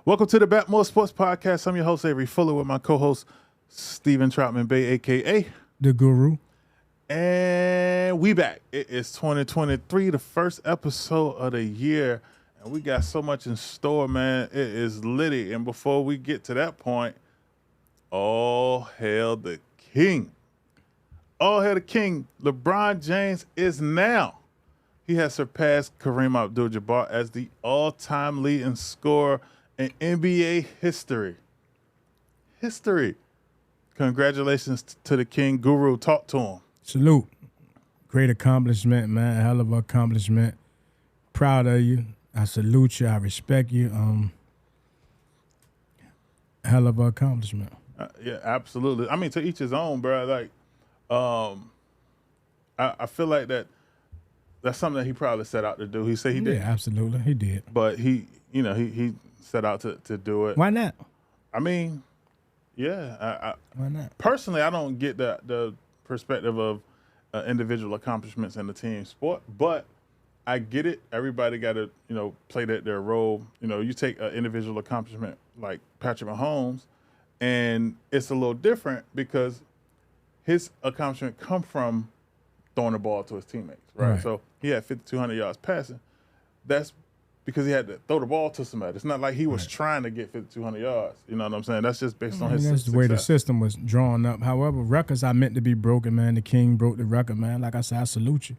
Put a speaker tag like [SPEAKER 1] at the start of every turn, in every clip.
[SPEAKER 1] Welcome to the BetMoorSports podcast. I'm your host, Avery Fuller, with my co-host, Steven Troutman Bay, a.k.a.
[SPEAKER 2] The Guru.
[SPEAKER 1] And we back. It is 2023, the first episode of the year, and we got so much in store, man. It is litty. And before we get to that point, all hail the king. All hail the king. LeBron James is now. He has surpassed Kareem Abdul-Jabbar as the all-time leading scorer in NBA history. Congratulations to the king. Guru, talk to him.
[SPEAKER 2] Salute. Great accomplishment, man. Hell of an accomplishment. Proud of you. I salute you. I respect you. Hell of an accomplishment.
[SPEAKER 1] Yeah, absolutely. I mean, to each his own, bro. Like, I feel like that's something that he probably set out to do. He said he did.
[SPEAKER 2] Yeah, absolutely. He did.
[SPEAKER 1] But he set out to do it.
[SPEAKER 2] Why not?
[SPEAKER 1] I mean, yeah.
[SPEAKER 2] Why not?
[SPEAKER 1] Personally, I don't get the perspective of individual accomplishments in the team sport, but I get it. Everybody got to, play their role. You take an individual accomplishment like Patrick Mahomes, and it's a little different because his accomplishment come from throwing the ball to his teammates, right? So he had 5,200 yards passing. That's because he had to throw the ball to somebody. It's not like he was trying to get 5,200 yards. You know what I'm saying? That's just based on his
[SPEAKER 2] That's
[SPEAKER 1] success.
[SPEAKER 2] the way the system was drawn up. However, records are meant to be broken, man. The king broke the record, man. Like I said, I salute you.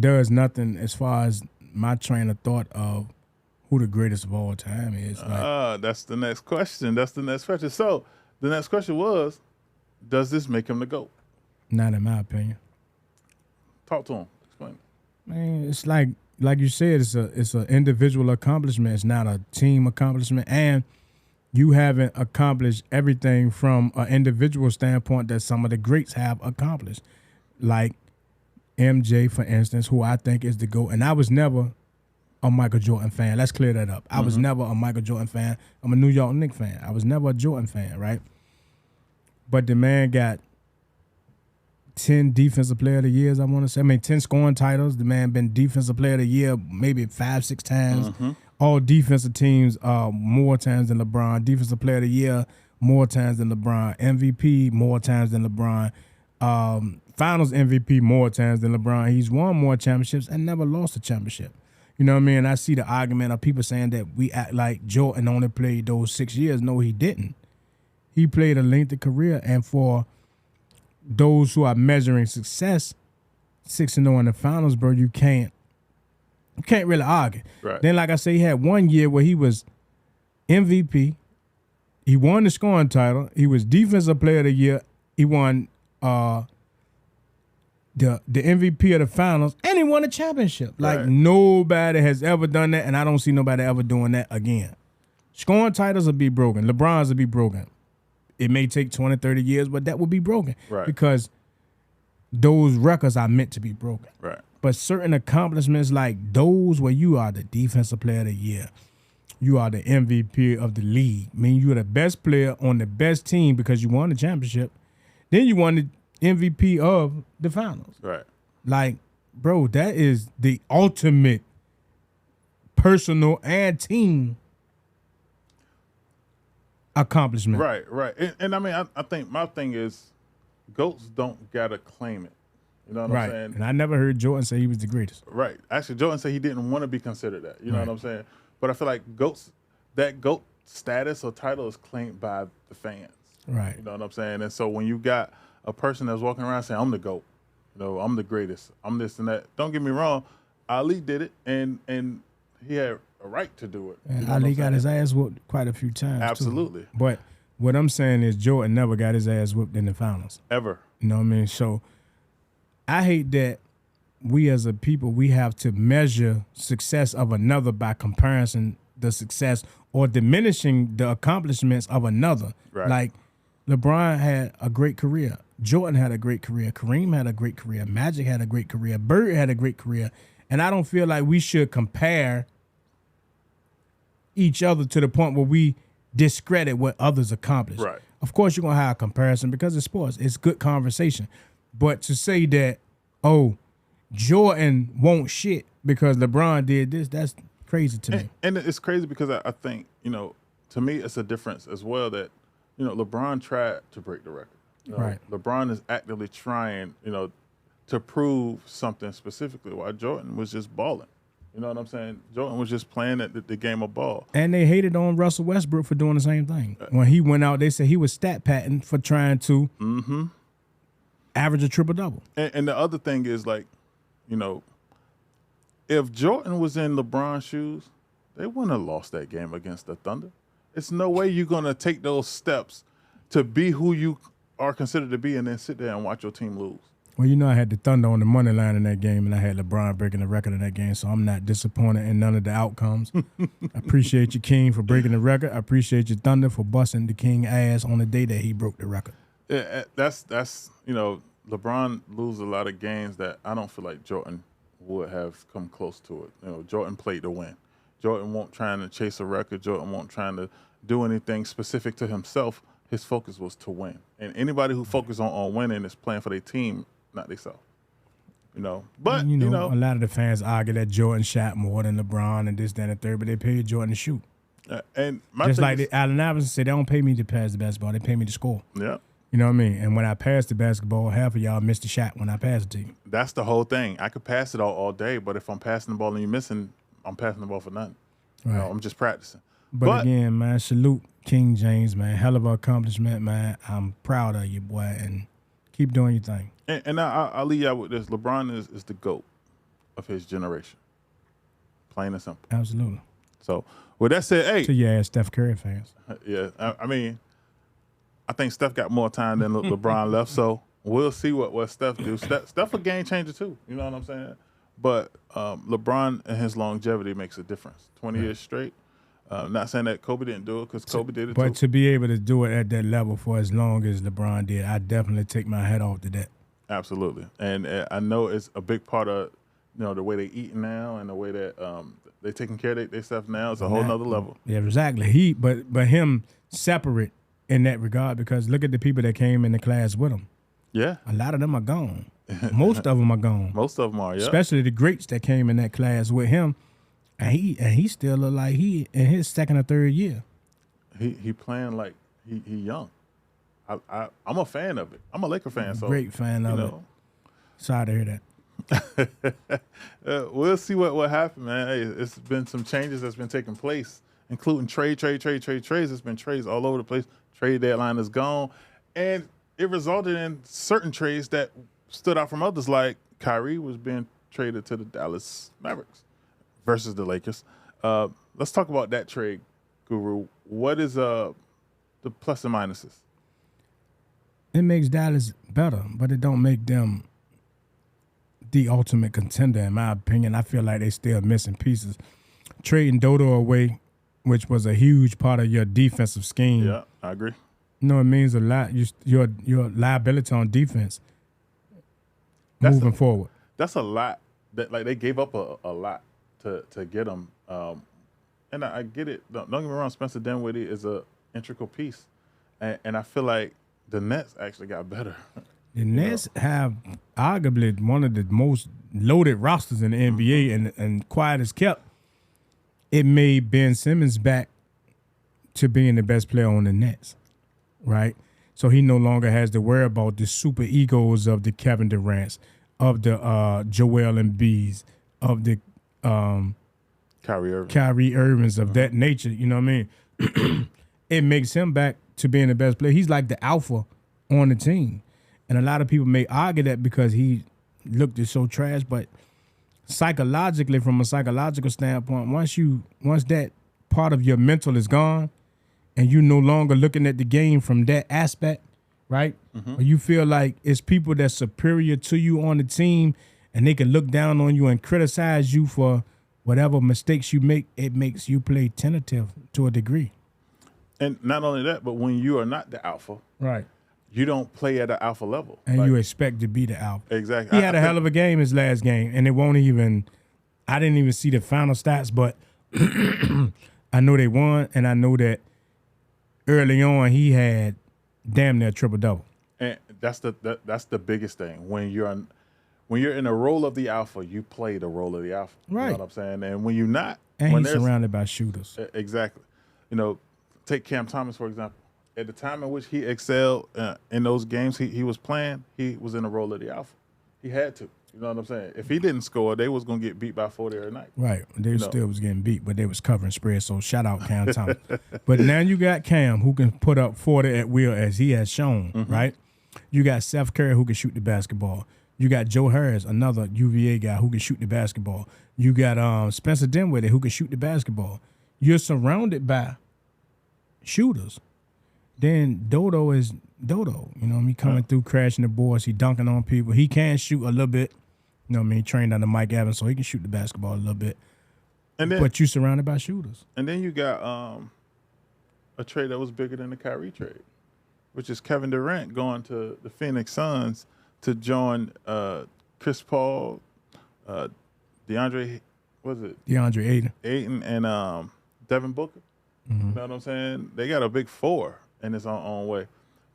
[SPEAKER 2] Does nothing as far as my train of thought of who the greatest of all time is.
[SPEAKER 1] That's the next question. So the next question was, does this make him the GOAT?
[SPEAKER 2] Not in my opinion.
[SPEAKER 1] Talk to him. Explain it.
[SPEAKER 2] Man, it's like you said, it's an individual accomplishment. It's not a team accomplishment. And you haven't accomplished everything from an individual standpoint that some of the greats have accomplished. Like MJ, for instance, who I think is the GOAT. And I was never a Michael Jordan fan. Let's clear that up. I was never a Michael Jordan fan. I'm a New York Knicks fan. I was never a Jordan fan, right? But the man got 10 defensive player of the years, I want to say. 10 scoring titles. The man been defensive player of the year maybe 5-6 times. All defensive teams more times than LeBron. Defensive player of the year more times than LeBron. MVP more times than LeBron. Finals MVP more times than LeBron. He's won more championships and never lost a championship. You know what I mean? I see the argument of people saying that we act like Jordan only played those 6 years. No, he didn't. He played a lengthy career, and for those who are measuring success, 6-0 in the finals, bro, you can't really argue.
[SPEAKER 1] Right.
[SPEAKER 2] Then, like I say, he had 1 year where he was MVP. He won the scoring title. He was defensive player of the year. He won the MVP of the finals, and he won a championship. Like, nobody has ever done that, and I don't see nobody ever doing that again. Scoring titles will be broken. LeBron's will be broken. It may take 20, 30 years, but that will be broken.
[SPEAKER 1] Right.
[SPEAKER 2] Because those records are meant to be broken.
[SPEAKER 1] Right.
[SPEAKER 2] But certain accomplishments like those where you are the defensive player of the year, you are the MVP of the league. I mean, you are the best player on the best team because you won the championship. Then you won the MVP of the finals.
[SPEAKER 1] Right.
[SPEAKER 2] Like, bro, that is the ultimate personal and team accomplishment.
[SPEAKER 1] Right. And I mean, I think my thing is GOATs don't got to claim it. You know what I'm saying?
[SPEAKER 2] And I never heard Jordan say he was the greatest.
[SPEAKER 1] Right. Actually, Jordan said he didn't want to be considered that. You know what I'm saying? But I feel like that GOAT status or title is claimed by the fans.
[SPEAKER 2] Right.
[SPEAKER 1] You know what I'm saying? And so when you got a person that's walking around saying, I'm the GOAT, I'm the greatest, I'm this and that. Don't get me wrong, Ali did it, and he had a right to do it.
[SPEAKER 2] And Ali got his ass whooped quite a few times.
[SPEAKER 1] Absolutely.
[SPEAKER 2] Too. But what I'm saying is Jordan never got his ass whooped in the finals.
[SPEAKER 1] Ever.
[SPEAKER 2] You know what I mean? So I hate that we as a people, we have to measure success of another by comparison the success or diminishing the accomplishments of another.
[SPEAKER 1] Right.
[SPEAKER 2] Like LeBron had a great career. Jordan had a great career. Kareem had a great career. Magic had a great career. Bird had a great career. And I don't feel like we should compare each other to the point where we discredit what others accomplished.
[SPEAKER 1] Right.
[SPEAKER 2] Of course, you're going to have a comparison because it's sports. It's good conversation. But to say that, Jordan won't shit because LeBron did this, that's crazy to me.
[SPEAKER 1] And it's crazy because I think, to me, it's a difference as well that, LeBron tried to break the record.
[SPEAKER 2] Right.
[SPEAKER 1] LeBron is actively trying, to prove something specifically, while Jordan was just balling. You know what I'm saying? Jordan was just playing the game of ball.
[SPEAKER 2] And they hated on Russell Westbrook for doing the same thing. When he went out, they said he was stat patting for trying to average a triple-double.
[SPEAKER 1] And the other thing is, like, if Jordan was in LeBron's shoes, they wouldn't have lost that game against the Thunder. It's no way you're going to take those steps to be who you are considered to be and then sit there and watch your team lose.
[SPEAKER 2] Well, I had the Thunder on the money line in that game, and I had LeBron breaking the record in that game, so I'm not disappointed in none of the outcomes. I appreciate you, King, for breaking the record. I appreciate you, Thunder, for busting the King ass on the day that he broke the record.
[SPEAKER 1] Yeah, that's LeBron loses a lot of games that I don't feel like Jordan would have come close to it. Jordan played to win. Jordan won't trying to chase a record. Jordan won't trying to do anything specific to himself. His focus was to win. And anybody who focuses on winning is playing for their team, not themselves. But,
[SPEAKER 2] a lot of the fans argue that Jordan shot more than LeBron and this, that, and the third, but they paid Jordan to shoot.
[SPEAKER 1] And
[SPEAKER 2] just like Allen Iverson said, they don't pay me to pass the basketball. They pay me to score.
[SPEAKER 1] Yeah.
[SPEAKER 2] You know what I mean? And when I pass the basketball, half of y'all missed the shot when I pass it to you.
[SPEAKER 1] That's the whole thing. I could pass it all day, but if I'm passing the ball and you're missing, I'm passing the ball for nothing.
[SPEAKER 2] Right.
[SPEAKER 1] I'm just practicing.
[SPEAKER 2] But again, man, salute King James, man. Hell of an accomplishment, man. I'm proud of you, boy, and keep doing your thing.
[SPEAKER 1] And I'll leave you out with this. LeBron is the GOAT of his generation. Plain and simple.
[SPEAKER 2] Absolutely.
[SPEAKER 1] So, with that said, hey.
[SPEAKER 2] To your ass Steph Curry fans.
[SPEAKER 1] Yeah, I mean, I think Steph got more time than LeBron left, so we'll see what Steph do. Steph a game changer too. You know what I'm saying? But LeBron and his longevity makes a difference. 20 years straight. Not saying that Kobe didn't do it, because Kobe did it too.
[SPEAKER 2] But to be able to do it at that level for as long as LeBron did, I definitely take my hat off to that.
[SPEAKER 1] Absolutely. And I know it's a big part of the way they eat now and the way that they taking care of their stuff now. It's a whole nother level.
[SPEAKER 2] Yeah, exactly. But him separate in that regard, because look at the people that came in the class with him.
[SPEAKER 1] Yeah.
[SPEAKER 2] A lot of them are gone. Most of them are gone.
[SPEAKER 1] Most of them are, yeah.
[SPEAKER 2] Especially the greats that came in that class with him. And he still look like he in his second or third year.
[SPEAKER 1] He playing like he young. I'm a fan of it. I'm a Laker fan. So
[SPEAKER 2] great fan of it. Sorry to hear
[SPEAKER 1] that. We'll see what happened, man. Hey, it's been some changes that's been taking place, including trades. There's been trades all over the place. Trade deadline is gone. And it resulted in certain trades that stood out from others, like Kyrie was being traded to the Dallas Mavericks versus the Lakers. Let's talk about that trade, Guru. What is the plus and minuses?
[SPEAKER 2] It makes Dallas better, but it don't make them the ultimate contender, in my opinion. I feel like they still missing pieces. Trading Dodo away, which was a huge part of your defensive scheme.
[SPEAKER 1] Yeah, I agree.
[SPEAKER 2] It means a lot. Your liability on defense moving forward.
[SPEAKER 1] That's a lot. That they gave up a lot to get him. And I get it. Don't get me wrong. Spencer Dinwiddie is a integral piece, and I feel like the Nets actually got better.
[SPEAKER 2] The Nets have arguably one of the most loaded rosters in the NBA, and quiet as kept. It made Ben Simmons back to being the best player on the Nets, right? So he no longer has to worry about the super egos of the Kevin Durant's, of the Joel Embiid's, of the Kyrie Irving's of that nature. You know what I mean? It makes him back to being the best player. He's like the alpha on the team. And a lot of people may argue that because he looked so trash, but psychologically, from a psychological standpoint, once that part of your mental is gone and you no longer looking at the game from that aspect, right? Or you feel like it's people that's superior to you on the team and they can look down on you and criticize you for whatever mistakes you make, it makes you play tentative to a degree.
[SPEAKER 1] And not only that, but when you are not the alpha,
[SPEAKER 2] right,
[SPEAKER 1] you don't play at an alpha level.
[SPEAKER 2] And you expect to be the alpha.
[SPEAKER 1] Exactly.
[SPEAKER 2] He had a hell of a game his last game, and I didn't even see the final stats, but I know they won, and I know that early on he had damn near triple-double.
[SPEAKER 1] And that's the biggest thing. When you're in a role of the alpha, you play the role of the alpha.
[SPEAKER 2] Right.
[SPEAKER 1] You know what I'm saying? And when you're not.
[SPEAKER 2] And he's surrounded by shooters.
[SPEAKER 1] Exactly. take Cam Thomas, for example. At the time in which he excelled in those games he was playing, he was in the role of the alpha. He had to. You know what I'm saying? If he didn't score, they was going to get beat by 40 every night.
[SPEAKER 2] Right. They still was getting beat, but they was covering spread. So shout out Cam Thomas. But now you got Cam who can put up 40 at will as he has shown, right? You got Seth Curry who can shoot the basketball. You got Joe Harris, another UVA guy who can shoot the basketball. You got Spencer Dinwiddie who can shoot the basketball. You're surrounded by shooters. Then Dodo is Dodo. You know what I mean? Coming through, crashing the boards. He dunking on people. He can shoot a little bit. You know what I mean? He trained under Mike Evans, so he can shoot the basketball a little bit. But you surrounded by shooters.
[SPEAKER 1] And then you got a trade that was bigger than the Kyrie trade, which is Kevin Durant going to the Phoenix Suns to join Chris Paul, DeAndre Ayton, and Devin Booker. You know what I'm saying? They got a big four in its own way.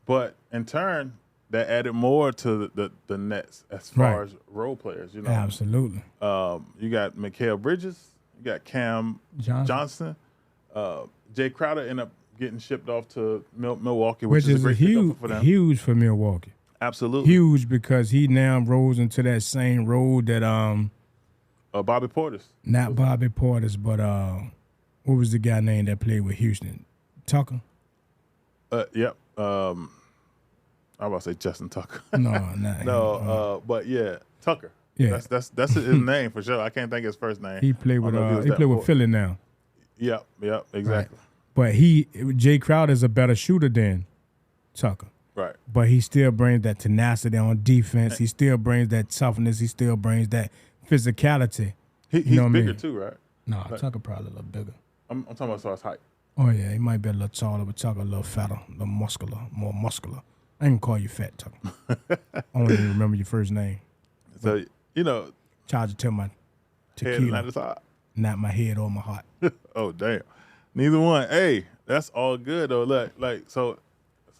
[SPEAKER 1] But in turn, that added more to the Nets as far as role players. You know,
[SPEAKER 2] absolutely.
[SPEAKER 1] You got Mikal Bridges, you got Cam Johnson. Jay Crowder ended up getting shipped off to Milwaukee, which is a great pickup for them.
[SPEAKER 2] Huge for Milwaukee.
[SPEAKER 1] Absolutely
[SPEAKER 2] huge because he now rose into that same role that
[SPEAKER 1] Bobby Portis.
[SPEAKER 2] Not Bobby Portis, but what was the guy named that played with Houston? Tucker.
[SPEAKER 1] Yep. I was about to say Justin Tucker.
[SPEAKER 2] No,
[SPEAKER 1] but yeah, Tucker.
[SPEAKER 2] Yeah,
[SPEAKER 1] that's his name for sure. I can't think of his first name.
[SPEAKER 2] He played with Philly now.
[SPEAKER 1] Yep, exactly.
[SPEAKER 2] Right. But Jay Crowder is a better shooter than Tucker.
[SPEAKER 1] Right.
[SPEAKER 2] But he still brings that tenacity on defense. He still brings that toughness. He still brings that physicality.
[SPEAKER 1] He's bigger too, right?
[SPEAKER 2] No, Tucker probably a little bigger.
[SPEAKER 1] I'm talking about as far as height.
[SPEAKER 2] Oh yeah, he might be a little taller, but Tucker a little fatter, a little more muscular. I ain't gonna call you fat, Tucker. I don't even remember your first name.
[SPEAKER 1] So
[SPEAKER 2] charge it to my tequila,
[SPEAKER 1] head not his heart,
[SPEAKER 2] not my head or my heart.
[SPEAKER 1] Oh damn, neither one. Hey, that's all good though. Like so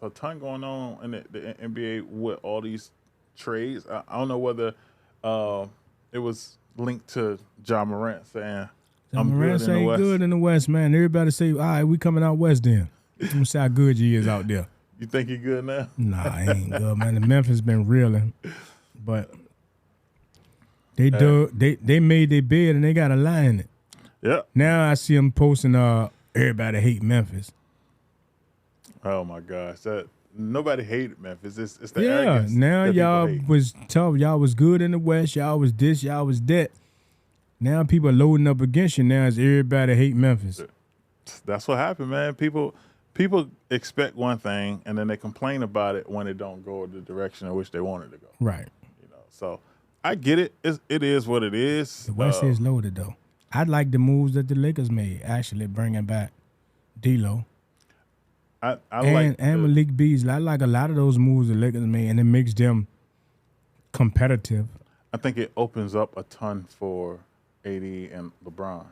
[SPEAKER 1] a ton going on in the NBA with all these trades. I don't know whether it was linked to Ja Morant saying
[SPEAKER 2] Morant ain't good in the West, man. Everybody say, all right, we coming out West then. Let me see how good you is out there.
[SPEAKER 1] You think he good now?
[SPEAKER 2] Nah, he ain't good, man. The Memphis been reeling. But they made their bed and they got a lie in it.
[SPEAKER 1] Yeah.
[SPEAKER 2] Now I see them posting everybody hate Memphis.
[SPEAKER 1] Oh my gosh. Nobody hated Memphis. It's the arrogance.
[SPEAKER 2] Now y'all was tough. Y'all was good in the West. Y'all was this, y'all was that. Now people are loading up against you. Now it's everybody hate Memphis.
[SPEAKER 1] That's what happened, man. People expect one thing and then they complain about it when it don't go the direction in which they wanted to go.
[SPEAKER 2] Right.
[SPEAKER 1] So I get it. It is what it is.
[SPEAKER 2] The West is loaded though. I like the moves that the Lakers made. Actually, bringing back D'Lo. And Malik Beasley. I like a lot of those moves the Lakers made, and it makes them competitive.
[SPEAKER 1] I think it opens up a ton for AD and LeBron.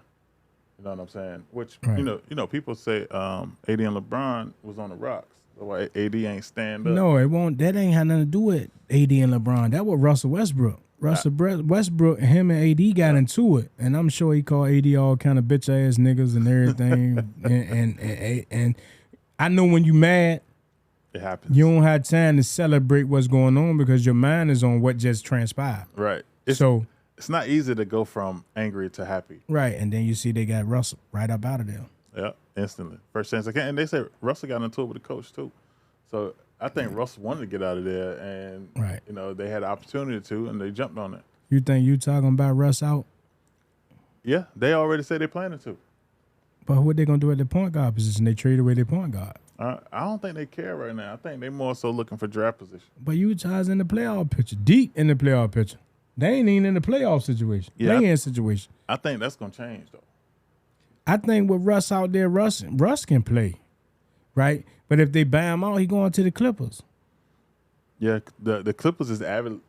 [SPEAKER 1] You know what I'm saying? Which people say AD and LeBron was on the rocks. That's why AD ain't stand up.
[SPEAKER 2] No, it won't. That ain't had nothing to do with AD and LeBron. That was Russell Westbrook. Westbrook, him and AD got into it, and I'm sure he called AD all kind of bitch ass niggas and everything. and I know when you mad,
[SPEAKER 1] it happens.
[SPEAKER 2] You don't have time to celebrate what's going on because your mind is on what just transpired.
[SPEAKER 1] Right. It's not easy to go from angry to happy.
[SPEAKER 2] Right, and then you see they got Russell right up out of there.
[SPEAKER 1] Yeah, instantly. First chance I can. And they said Russell got into it with the coach too. So I think Russell wanted to get out of there, and they had the opportunity to, and they jumped on it.
[SPEAKER 2] You think you talking about Russ out?
[SPEAKER 1] Yeah, they already said they're planning to.
[SPEAKER 2] But what they gonna do at the point guard position? They trade away their point guard.
[SPEAKER 1] I don't think they care right now. I think they're more so looking for draft position.
[SPEAKER 2] But Utah's in the playoff picture, deep in the playoff picture. They ain't even in the playoff situation, play-in situation.
[SPEAKER 1] I think that's gonna change though.
[SPEAKER 2] I think with Russ out there, Russ can play, right? But if they buy him out, he going to the Clippers.
[SPEAKER 1] Yeah, the Clippers is avidly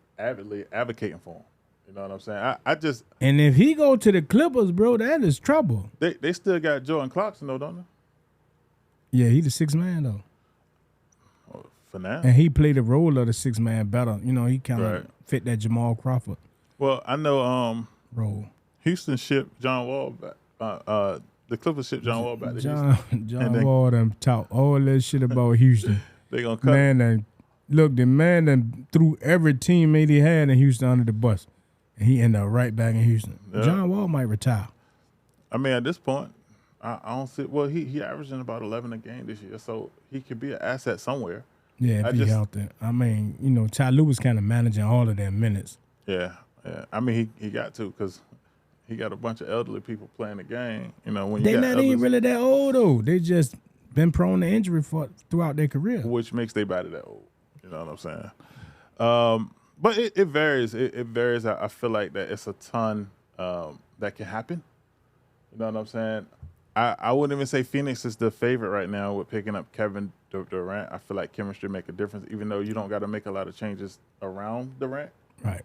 [SPEAKER 1] advocating for him. You know what I'm saying?
[SPEAKER 2] And if he go to the Clippers, bro, that is trouble.
[SPEAKER 1] They still got Jordan Clarkson though, don't they?
[SPEAKER 2] Yeah, he the sixth man though.
[SPEAKER 1] Well, for now.
[SPEAKER 2] And he played the role of the sixth man better. You know, he kind of fit that Jamal Crawford.
[SPEAKER 1] Well, I know
[SPEAKER 2] role.
[SPEAKER 1] Houston shipped John Wall back. the Clippers shipped John Wall back to
[SPEAKER 2] Houston. John Wall done talk all that shit about Houston.
[SPEAKER 1] They gonna cut him.
[SPEAKER 2] The man that threw every teammate he had in Houston under the bus. And he ended up right back in Houston. Yeah. John Wall might retire.
[SPEAKER 1] I mean, at this point, I don't see. Well, he averaging about 11 a game this year, so he could be an asset somewhere.
[SPEAKER 2] Yeah, if he's healthy. I mean, Ty Lue was kind of managing all of their minutes.
[SPEAKER 1] Yeah. I mean, he got to because he got a bunch of elderly people playing the game. When
[SPEAKER 2] they not even really that old though. They just been prone to injury throughout their career,
[SPEAKER 1] which makes their body that old. You know what I'm saying? But it varies. It varies. I feel like that it's a ton that can happen. You know what I'm saying? I wouldn't even say Phoenix is the favorite right now with picking up Kevin Durant. I feel like chemistry make a difference, even though you don't got to make a lot of changes around Durant.
[SPEAKER 2] Right.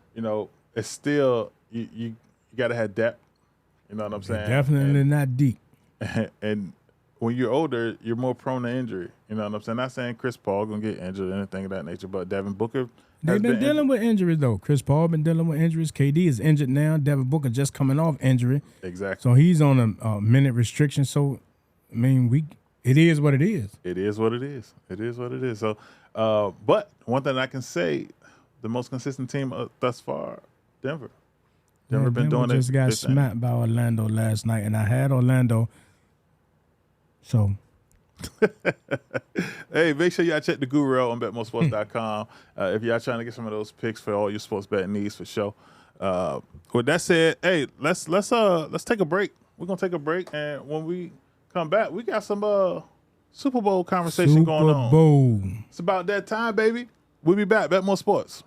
[SPEAKER 1] It's still you got to have depth. You know what I'm saying?
[SPEAKER 2] Definitely not deep.
[SPEAKER 1] And when you're older, you're more prone to injury. You know what I'm saying? Not saying Chris Paul gonna get injured or anything of that nature, but Devin Booker.
[SPEAKER 2] They've been dealing with injuries though. Chris Paul been dealing with injuries. KD is injured now. Devin Booker just coming off injury.
[SPEAKER 1] Exactly.
[SPEAKER 2] So he's on a minute restriction. So I mean, it is what it is.
[SPEAKER 1] It is what it is. It is what it is. So, but one thing I can say, the most consistent team thus far, Denver. Denver been doing it.
[SPEAKER 2] Just got smacked by Orlando last night, and I had Orlando. So.
[SPEAKER 1] Hey, make sure y'all check the Guru out on BetMoorSports.com if y'all trying to get some of those picks for all your sports betting needs for sure. With that said, hey, let's take a break. We're gonna take a break, and when we come back, we got some Super Bowl conversation going on.
[SPEAKER 2] Super Bowl.
[SPEAKER 1] It's about that time, baby. We'll be back. Bet More Sports.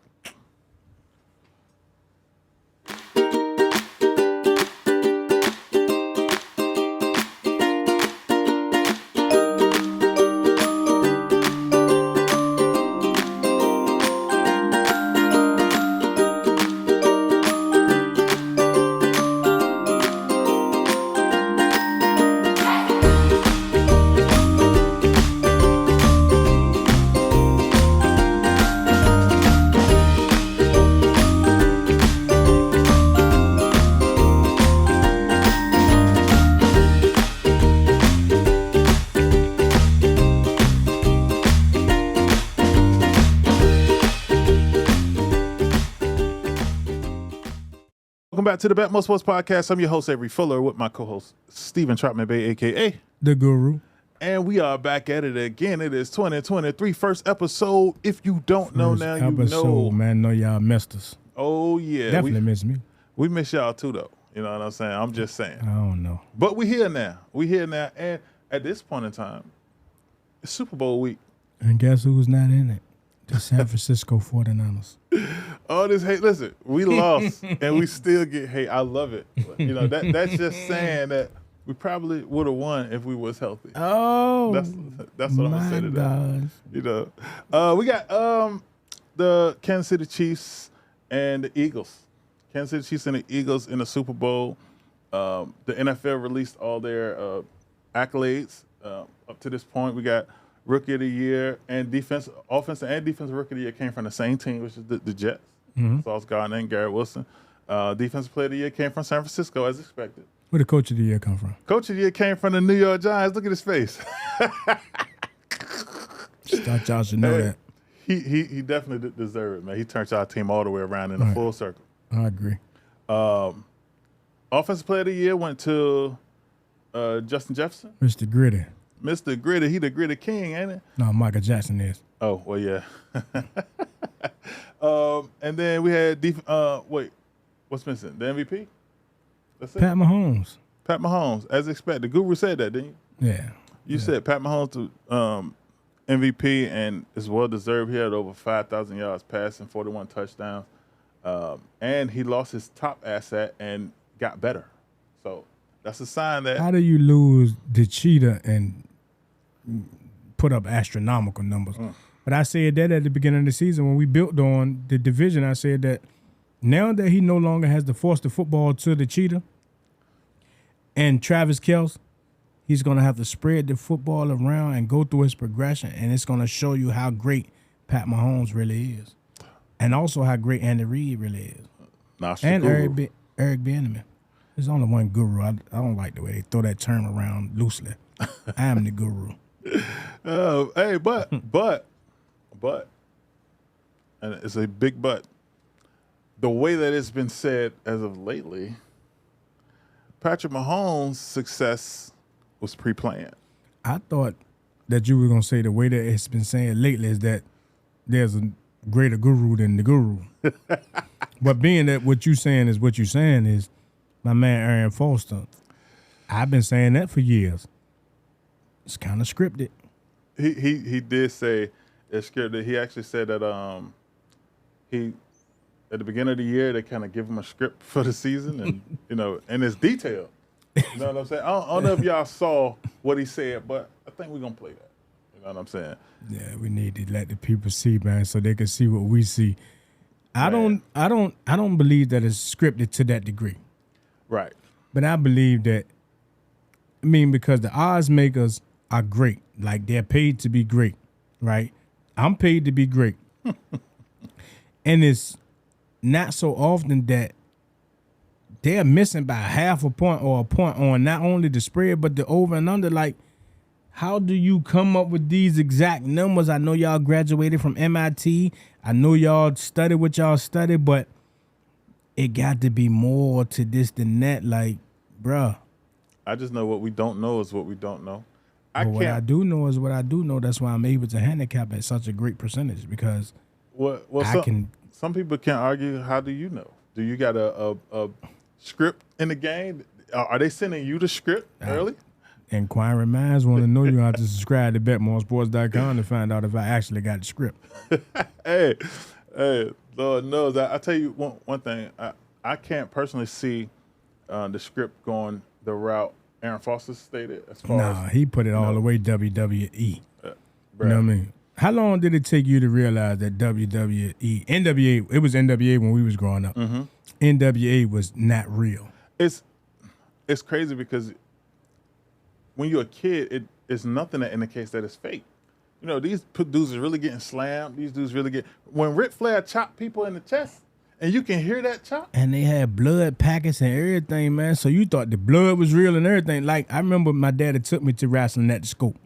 [SPEAKER 1] Welcome back to the Bet More Sports Podcast. I'm your host, Avery Fuller, with my co-host, Steven Trotman Bay, a.k.a.
[SPEAKER 2] The Guru.
[SPEAKER 1] And we are back at it again. It is 2023, first episode. If you don't know now, you know.
[SPEAKER 2] Man, know y'all missed us.
[SPEAKER 1] Oh, yeah.
[SPEAKER 2] Definitely miss me.
[SPEAKER 1] We miss y'all too, though. You know what I'm saying? I'm just saying.
[SPEAKER 2] I don't know.
[SPEAKER 1] But we're here now. And at this point in time, it's Super Bowl week.
[SPEAKER 2] And guess who's not in it? The San Francisco 49ers.
[SPEAKER 1] All this hate. Listen, we lost and we still get hate. I love it. That's just saying that we probably would have won if we was healthy.
[SPEAKER 2] Oh,
[SPEAKER 1] that's what I'm gonna say to that. We got the Kansas City Chiefs and the Eagles. Kansas City Chiefs and the Eagles in the Super Bowl. The NFL released all their accolades up to this point. We got Rookie of the Year and offensive and defensive Rookie of the Year came from the same team, which is the Jets. Sauce Gardner and Garrett Wilson. Defensive Player of the Year came from San Francisco, as expected.
[SPEAKER 2] Where did Coach of the Year come from?
[SPEAKER 1] Coach of the Year came from the New York Giants. Look at his face.
[SPEAKER 2] Just thought y'all should know that.
[SPEAKER 1] He definitely deserved it, man. He turned our team all the way around in a full circle.
[SPEAKER 2] I agree.
[SPEAKER 1] Offensive Player of the Year went to Justin Jefferson.
[SPEAKER 2] Mr. Gritty.
[SPEAKER 1] Mr. Gritty. He the Gritty King, ain't it?
[SPEAKER 2] No, Michael Jackson is.
[SPEAKER 1] Oh, well, yeah. And then we had what's missing? The MVP? That's it?
[SPEAKER 2] Pat Mahomes.
[SPEAKER 1] Pat Mahomes, as expected. Guru said that, didn't you?
[SPEAKER 2] Yeah.
[SPEAKER 1] You said Pat Mahomes to MVP, and it's well deserved. He had over 5,000 yards passing, 41 touchdowns, and he lost his top asset and got better. So that's a sign that.
[SPEAKER 2] How do you lose the cheetah and put up astronomical numbers? But I said that at the beginning of the season when we built on the division. I said that now that he no longer has to force the football to the cheetah and Travis Kelce, he's going to have to spread the football around and go through his progression, and it's going to show you how great Pat Mahomes really is, and also how great Andy Reid really is, and Eric Bieniemy. There's only one guru. I don't like the way they throw that term around loosely. I am the guru.
[SPEAKER 1] Hey, but, and it's a big but. The way that it's been said as of lately, Patrick Mahomes' success was pre-planned.
[SPEAKER 2] I thought that you were going to say the way that it's been saying lately is that there's a greater guru than the guru. But being that what you're saying is my man Aaron Foster. I've been saying that for years. It's kind of scripted.
[SPEAKER 1] He did say it's scripted. He actually said that he at the beginning of the year they kind of give him a script for the season, and and it's detailed. You know what I'm saying? I don't know if y'all saw what he said, but I think we're gonna play that. You know what I'm saying?
[SPEAKER 2] Yeah, we need to let the people see, man, so they can see what we see. I don't believe that it's scripted to that degree.
[SPEAKER 1] Right.
[SPEAKER 2] But I believe that, because the odds makers are great. Like, they're paid to be great, right? I'm paid to be great. And it's not so often that they're missing by half a point or a point on not only the spread, but the over and under. Like, how do you come up with these exact numbers? I know y'all graduated from MIT. I know y'all studied what y'all studied, but it got to be more to this than that. Like, bruh.
[SPEAKER 1] I just know what we don't know is what we don't know.
[SPEAKER 2] What I do know is what I do know. That's why I'm able to handicap at such a great percentage, because
[SPEAKER 1] some people can argue, how do you know? Do you got a script in the game? Are they sending you the script early?
[SPEAKER 2] Inquiring minds want to know. You have to subscribe to BetMoorSports.com to find out if I actually got the script.
[SPEAKER 1] Hey, Lord knows. I tell you one thing. I can't personally see the script going the route Aaron Foster stated. As far as,
[SPEAKER 2] he put it all the way WWE. You know what I mean? How long did it take you to realize that WWE, NWA, it was NWA when we was growing up. Mm-hmm. NWA was not real.
[SPEAKER 1] It's crazy because when you're a kid, it's nothing that indicates that it's fake. You know, these dudes are really getting slammed. These dudes really get... When Ric Flair chopped people in the chest, and you can hear that chop.
[SPEAKER 2] And they had blood packets and everything, man. So you thought the blood was real and everything. Like, I remember my daddy took me to wrestling at the Scope.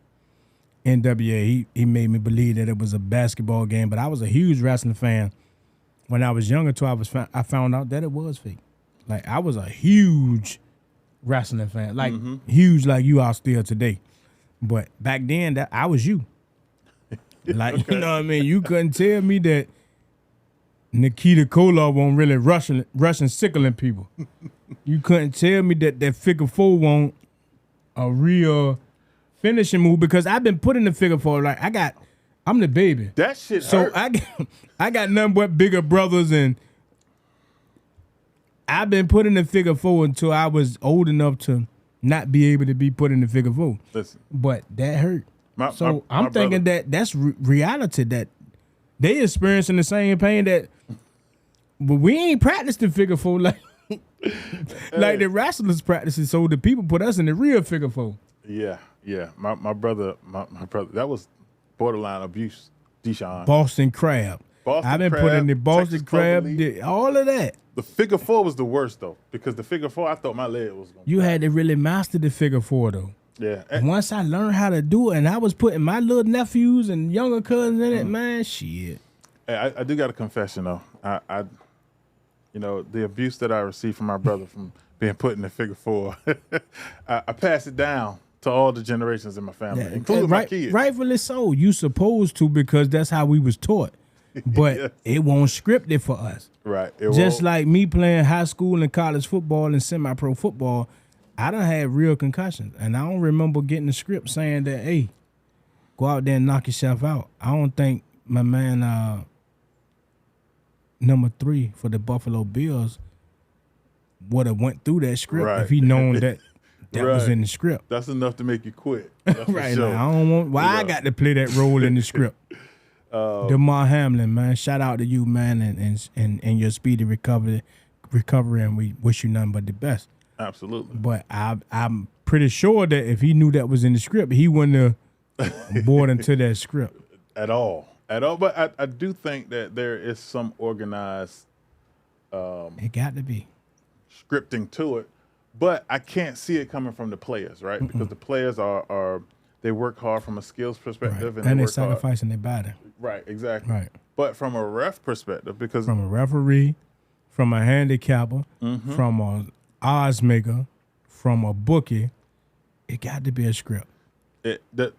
[SPEAKER 2] NWA, he made me believe that it was a basketball game, but I was a huge wrestling fan when I was younger too. I found out that it was fake. Like, I was a huge wrestling fan, like huge, like you are still today. But back then, that I was you. Like, okay. You know what I mean? You couldn't tell me that Nikita Koloff won't really Russian sickling people. You couldn't tell me that figure four won't a real finishing move, because I've been putting the figure four. Like, I'm the baby.
[SPEAKER 1] That shit
[SPEAKER 2] so
[SPEAKER 1] hurt.
[SPEAKER 2] I got nothing but bigger brothers, and I've been putting the figure four until I was old enough to not be able to be put in the figure four.
[SPEAKER 1] Listen,
[SPEAKER 2] but that hurt. I'm thinking
[SPEAKER 1] brother,
[SPEAKER 2] that's reality, that they experiencing the same pain that, but we ain't practiced the figure four like like the wrestlers practicing. So the people put us in the real figure four.
[SPEAKER 1] Yeah. My brother, that was borderline abuse. Keyshawn.
[SPEAKER 2] Boston Crab. I've been putting the Boston
[SPEAKER 1] Texas
[SPEAKER 2] Crab, all of that.
[SPEAKER 1] The figure four was the worst though, because the figure four, I thought my leg was going.
[SPEAKER 2] You had to really master the figure four though.
[SPEAKER 1] Yeah.
[SPEAKER 2] And once I learned how to do it, and I was putting my little nephews and younger cousins in it, man, shit.
[SPEAKER 1] Hey, I do got a confession though. I the abuse that I received from my brother from being put in the figure four, I passed it down to all the generations in my family, including my kids.
[SPEAKER 2] Rightfully so. You supposed to, because that's how we was taught. But yes. It won't script it for us.
[SPEAKER 1] Right.
[SPEAKER 2] Just like me playing high school and college football and semi-pro football, I done had real concussions. And I don't remember getting the script saying that, hey, go out there and knock yourself out. I don't think my man number 3 for the Buffalo Bills would have went through that script if he known that was in the script.
[SPEAKER 1] That's enough to make you quit. Right
[SPEAKER 2] sure. Now, I don't want. Why I got to play that role in the script? DeMar Hamlin, man, shout out to you, man, and your speedy recovery, and we wish you nothing but the best.
[SPEAKER 1] Absolutely.
[SPEAKER 2] But I'm pretty sure that if he knew that was in the script, he wouldn't have bought into that script
[SPEAKER 1] at all. But I do think that there is some organized.
[SPEAKER 2] It got to be
[SPEAKER 1] scripting to it. But I can't see it coming from the players, right? Because the players are they work hard from a skills perspective,
[SPEAKER 2] and
[SPEAKER 1] they
[SPEAKER 2] they
[SPEAKER 1] work hard.
[SPEAKER 2] sacrificing their body.
[SPEAKER 1] Right, exactly.
[SPEAKER 2] Right.
[SPEAKER 1] But from a ref perspective, because
[SPEAKER 2] From a referee, from a handicapper, from a odds maker, from a bookie, it got to be a script.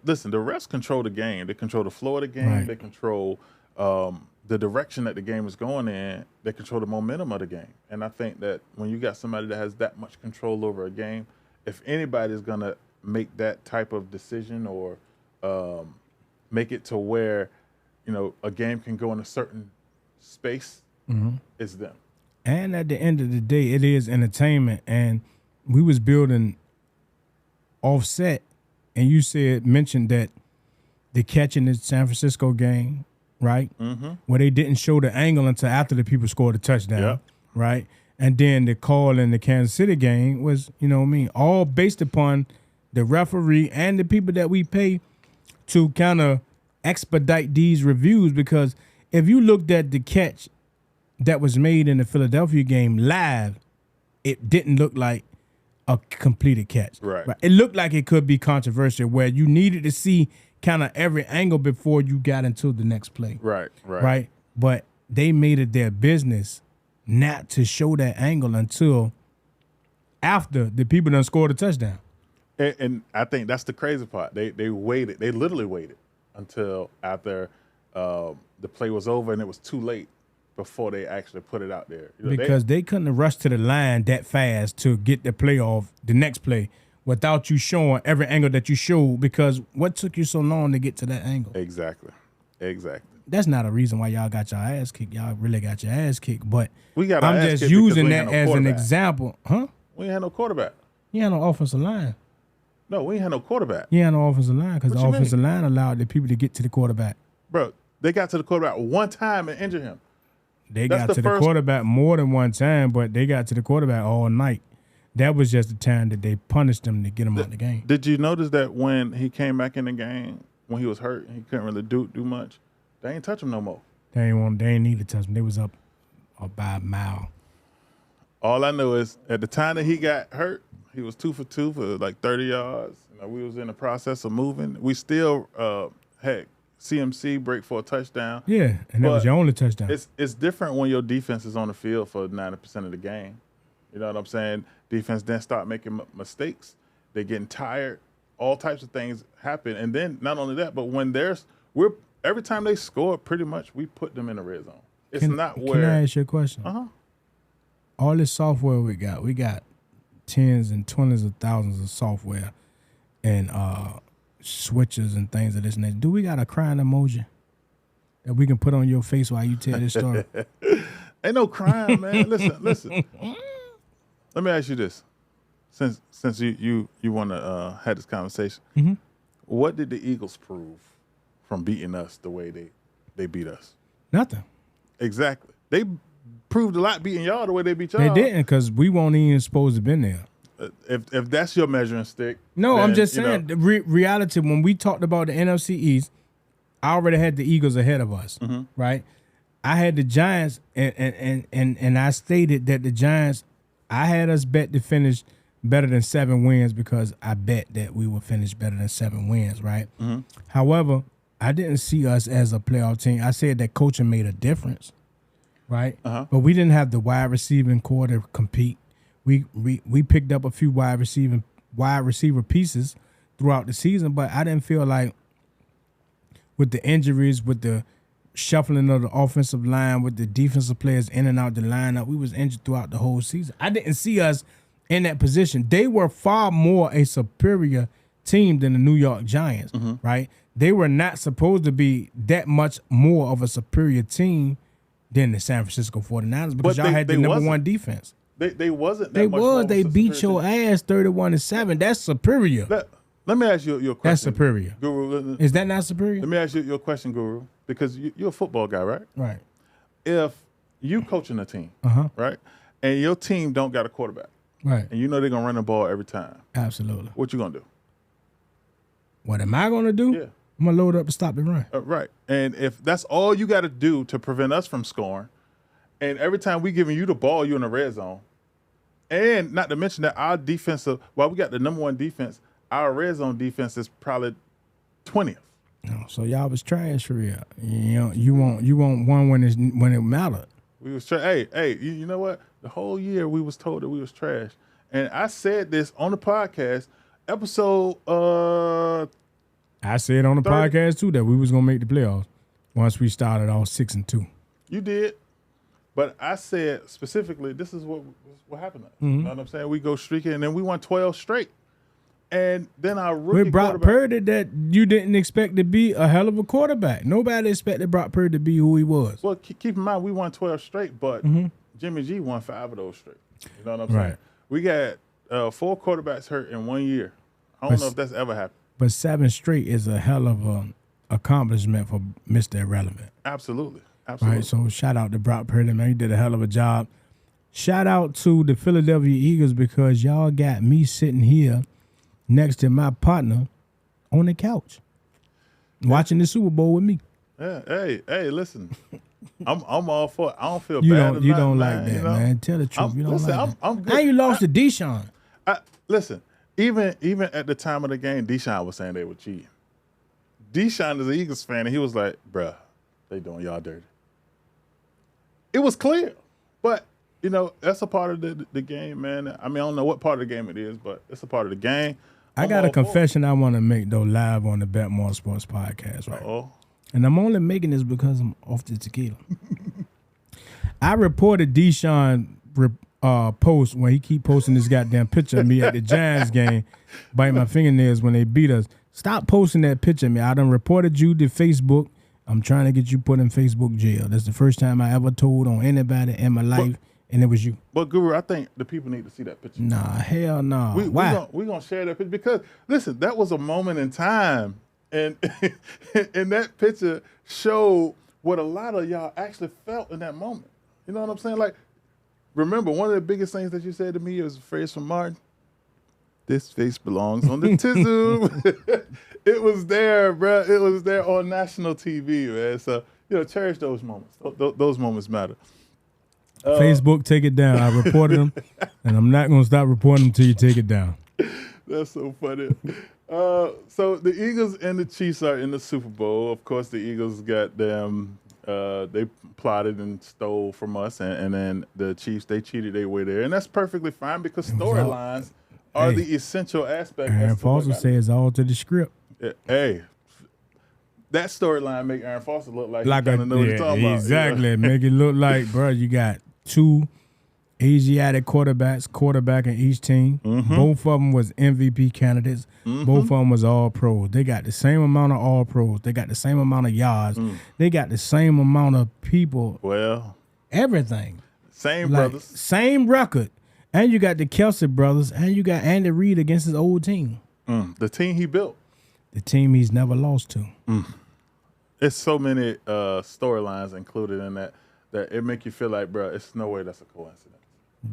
[SPEAKER 1] listen, the refs control the game. They control the flow of the game.
[SPEAKER 2] Right.
[SPEAKER 1] They control the direction that the game is going in. They control the momentum of the game. And I think that when you got somebody that has that much control over a game, if anybody's going to make that type of decision or make it to where, a game can go in a certain space, it's them.
[SPEAKER 2] And at the end of the day, it is entertainment. And we was building offset, and you mentioned that the catch in the San Francisco game, right? Mm-hmm. Where they didn't show the angle until after the people scored a touchdown, right? And then the call in the Kansas City game was, all based upon the referee and the people that we pay to kind of expedite these reviews. Because if you looked at the catch that was made in the Philadelphia game live, it didn't look like a completed catch.
[SPEAKER 1] Right.
[SPEAKER 2] It looked like it could be controversial, where you needed to see kind of every angle before you got into the next play. Right. But they made it their business not to show that angle until after the people done scored a touchdown.
[SPEAKER 1] And I think that's the crazy part. They waited. They literally waited until after the play was over and it was too late before they actually put it out there.
[SPEAKER 2] Because they couldn't have rushed to the line that fast to get the play off the next play without you showing every angle that you showed, because what took you so long to get to that angle?
[SPEAKER 1] Exactly.
[SPEAKER 2] That's not a reason why y'all got your ass kicked. Y'all really got your ass kicked. But
[SPEAKER 1] we got
[SPEAKER 2] I'm just using that as an example. Huh?
[SPEAKER 1] We ain't had no quarterback.
[SPEAKER 2] You had no offensive line.
[SPEAKER 1] No, we ain't had no quarterback.
[SPEAKER 2] You had no offensive line because the offensive line allowed the people to get to the quarterback.
[SPEAKER 1] Bro, they got to the quarterback one time and injured him.
[SPEAKER 2] They got to the quarterback more than one time, but they got to the quarterback all night. That was just the time that they punished them to get him out of the game.
[SPEAKER 1] Did you notice that when he came back in the game, when he was hurt, he couldn't really do much? They ain't touch him no more.
[SPEAKER 2] They ain't need to touch him. They was up by a mile.
[SPEAKER 1] All I know is at the time that he got hurt, he was 2 for 2 for like 30 yards. We was in the process of moving. We still had CMC break for a touchdown.
[SPEAKER 2] Yeah, and that was your only touchdown.
[SPEAKER 1] It's different when your defense is on the field for 90% of the game. You know what I'm saying? Defense then start making mistakes. They're getting tired. All types of things happen. And then not only that, but when every time they score, pretty much we put them in the red zone. Can
[SPEAKER 2] I ask you a question? All this software we got tens and 20s of thousands of software and switches and things of this and that. Do we got a crying emoji that we can put on your face while you tell this story?
[SPEAKER 1] Ain't no crying, man. Listen. Let me ask you this. Since you want to have this conversation, what did the Eagles prove from beating us the way they beat us?
[SPEAKER 2] Nothing.
[SPEAKER 1] Exactly. They proved a lot beating y'all the way they beat y'all.
[SPEAKER 2] They didn't, because we weren't even supposed to have been there.
[SPEAKER 1] If that's your measuring stick.
[SPEAKER 2] No, then, I'm just saying, the reality, when we talked about the NFC East, I already had the Eagles ahead of us, right? I had the Giants, and I stated that the Giants, I had us bet to finish better than 7 wins because I bet that we would finish better than 7 wins, right? However, I didn't see us as a playoff team. I said that coaching made a difference, right? But we didn't have the wide receiving core to compete. We picked up a few wide receiver pieces throughout the season, but I didn't feel like with the injuries, with the shuffling of the offensive line, with the defensive players in and out the lineup, we was injured throughout the whole season. I didn't see us in that position. They were far more a superior team than the New York Giants, right? They were not supposed to be that much more of a superior team than the San Francisco 49ers because y'all had the number one defense.
[SPEAKER 1] They wasn't that
[SPEAKER 2] they
[SPEAKER 1] much
[SPEAKER 2] was. They beat your ass 31-7. That's superior.
[SPEAKER 1] Let me ask you your question.
[SPEAKER 2] That's superior.
[SPEAKER 1] Guru.
[SPEAKER 2] Is that not superior?
[SPEAKER 1] Let me ask you your question, Guru, because you're a football guy, right?
[SPEAKER 2] Right.
[SPEAKER 1] If you coaching a team, right, and your team don't got a quarterback,
[SPEAKER 2] right,
[SPEAKER 1] and you know they're going to run the ball every time.
[SPEAKER 2] Absolutely.
[SPEAKER 1] What you going to do?
[SPEAKER 2] What am I going to do?
[SPEAKER 1] Yeah.
[SPEAKER 2] I'm going to load up and stop the run.
[SPEAKER 1] Right. And if that's all you got to do to prevent us from scoring, and every time we giving you the ball, you're in the red zone, And not to mention that our defensive, while we got the number 1 defense, our red zone defense is probably 20th.
[SPEAKER 2] Oh, so y'all was trash for real. You know, you want one when it mattered.
[SPEAKER 1] We was trash. Hey, you know what? The whole year we was told that we was trash. And I said this on the podcast, episode
[SPEAKER 2] I said on the
[SPEAKER 1] 30.
[SPEAKER 2] podcast too that we was gonna make the playoffs once we started all 6-2.
[SPEAKER 1] You did. But I said specifically, this is what happened. You know what I'm saying? We go streaking, and then we won 12 straight. And then our rookie
[SPEAKER 2] With Brock
[SPEAKER 1] quarterback,
[SPEAKER 2] Purdy, that you didn't expect to be a hell of a quarterback. Nobody expected Brock Purdy to be who he was.
[SPEAKER 1] well, keep in mind, we won 12 straight, but Jimmy G won 5 of those straight. You know what I'm saying?
[SPEAKER 2] Right.
[SPEAKER 1] We got 4 quarterbacks hurt in 1 year. I don't know if that's ever happened.
[SPEAKER 2] But 7 straight is a hell of a accomplishment for Mr. Irrelevant.
[SPEAKER 1] Absolutely.
[SPEAKER 2] All right, so shout out to Brock Purdy, man. He did a hell of a job. Shout out to the Philadelphia Eagles because y'all got me sitting here next to my partner on the couch watching the Super Bowl with me.
[SPEAKER 1] Yeah, hey, listen. I'm all for it. I don't feel
[SPEAKER 2] You
[SPEAKER 1] bad.
[SPEAKER 2] don't, you
[SPEAKER 1] about
[SPEAKER 2] don't
[SPEAKER 1] it,
[SPEAKER 2] like that,
[SPEAKER 1] you know?
[SPEAKER 2] man. Tell the truth. You don't
[SPEAKER 1] listen,
[SPEAKER 2] like that.
[SPEAKER 1] I'm good.
[SPEAKER 2] Now you lost to Deshaun.
[SPEAKER 1] Listen, even at the time of the game, Deshaun was saying they were cheating. Deshaun is an Eagles fan, and he was like, bruh, they doing y'all dirty. It was clear. But, you know, that's a part of the game, man. I mean, I don't know what part of the game it is, but it's a part of the game.
[SPEAKER 2] I got a confession I want to make, though, live on the BetMoorSports podcast, right?
[SPEAKER 1] Uh-oh.
[SPEAKER 2] And I'm only making this because I'm off the tequila. I reported Deshaun post when he keep posting this goddamn picture of me at the Giants game, biting my fingernails when they beat us. Stop posting that picture of me. I done reported you to Facebook. I'm trying to get you put in Facebook jail. That's the first time I ever told on anybody in my life, and it was you.
[SPEAKER 1] But, Guru, I think the people need to see that picture.
[SPEAKER 2] Nah, hell no. Why?
[SPEAKER 1] We're going to share that picture because, listen, that was a moment in time. And and that picture showed what a lot of y'all actually felt in that moment. You know what I'm saying? Like, remember, one of the biggest things that you said to me was a phrase from Martin. This face belongs on the tizoo. It was there, bro. It was there on national TV, man. So, you know, cherish those moments. Those moments matter.
[SPEAKER 2] Facebook, take it down. I reported them, and I'm not going to stop reporting them until you take it down.
[SPEAKER 1] That's so funny. So the Eagles and the Chiefs are in the Super Bowl. Of course, the Eagles got them. They plotted and stole from us, and then the Chiefs, they cheated their way there. And that's perfectly fine because storylines are the essential aspect.
[SPEAKER 2] Aaron Foster says all to the script.
[SPEAKER 1] Hey, that storyline make Aaron Foster look like he kind of know what he's talking about.
[SPEAKER 2] Exactly. You know? Make it look like, bro, you got 2 Asiatic quarterback in each team. Both of them was MVP candidates. Both of them was all pros. They got the same amount of all pros. They got the same amount of yards. They got the same amount of people.
[SPEAKER 1] Well,
[SPEAKER 2] everything.
[SPEAKER 1] Same brothers.
[SPEAKER 2] Same record. And you got the Kelsey brothers, and you got Andy Reid against his old team.
[SPEAKER 1] The team he built.
[SPEAKER 2] The team he's never lost to.
[SPEAKER 1] It's so many storylines included in that it make you feel like, bro, it's no way that's a coincidence.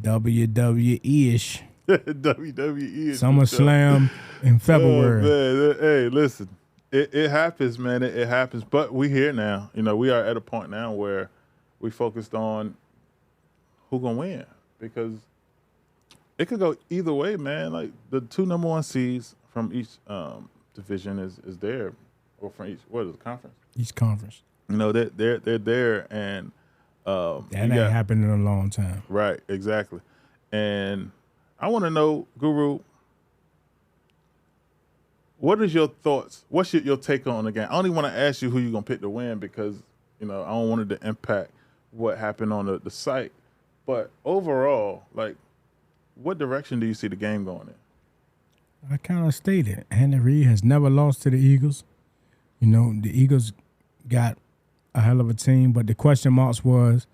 [SPEAKER 2] WWE-ish.
[SPEAKER 1] WWE-ish.
[SPEAKER 2] SummerSlam in February.
[SPEAKER 1] Oh, man. Hey, listen, it happens, man. It happens. But we here now. You know, we are at a point now where we focused on who gonna win because it could go either way, man. Like the 2 number 1 seeds from each division is there, or from each conference.
[SPEAKER 2] Each conference.
[SPEAKER 1] You know, they're there, and
[SPEAKER 2] that ain't happened in a long time.
[SPEAKER 1] Right, exactly. And I want to know, Guru, what is your thoughts? What's your take on the game? I only want to ask you who you're going to pick to win because, you know, I don't want it to impact what happened on the site. But overall, like, what direction do you see the game going in?
[SPEAKER 2] I kind of stated, Andy Reid has never lost to the Eagles. You know, the Eagles got a hell of a team, but the question marks was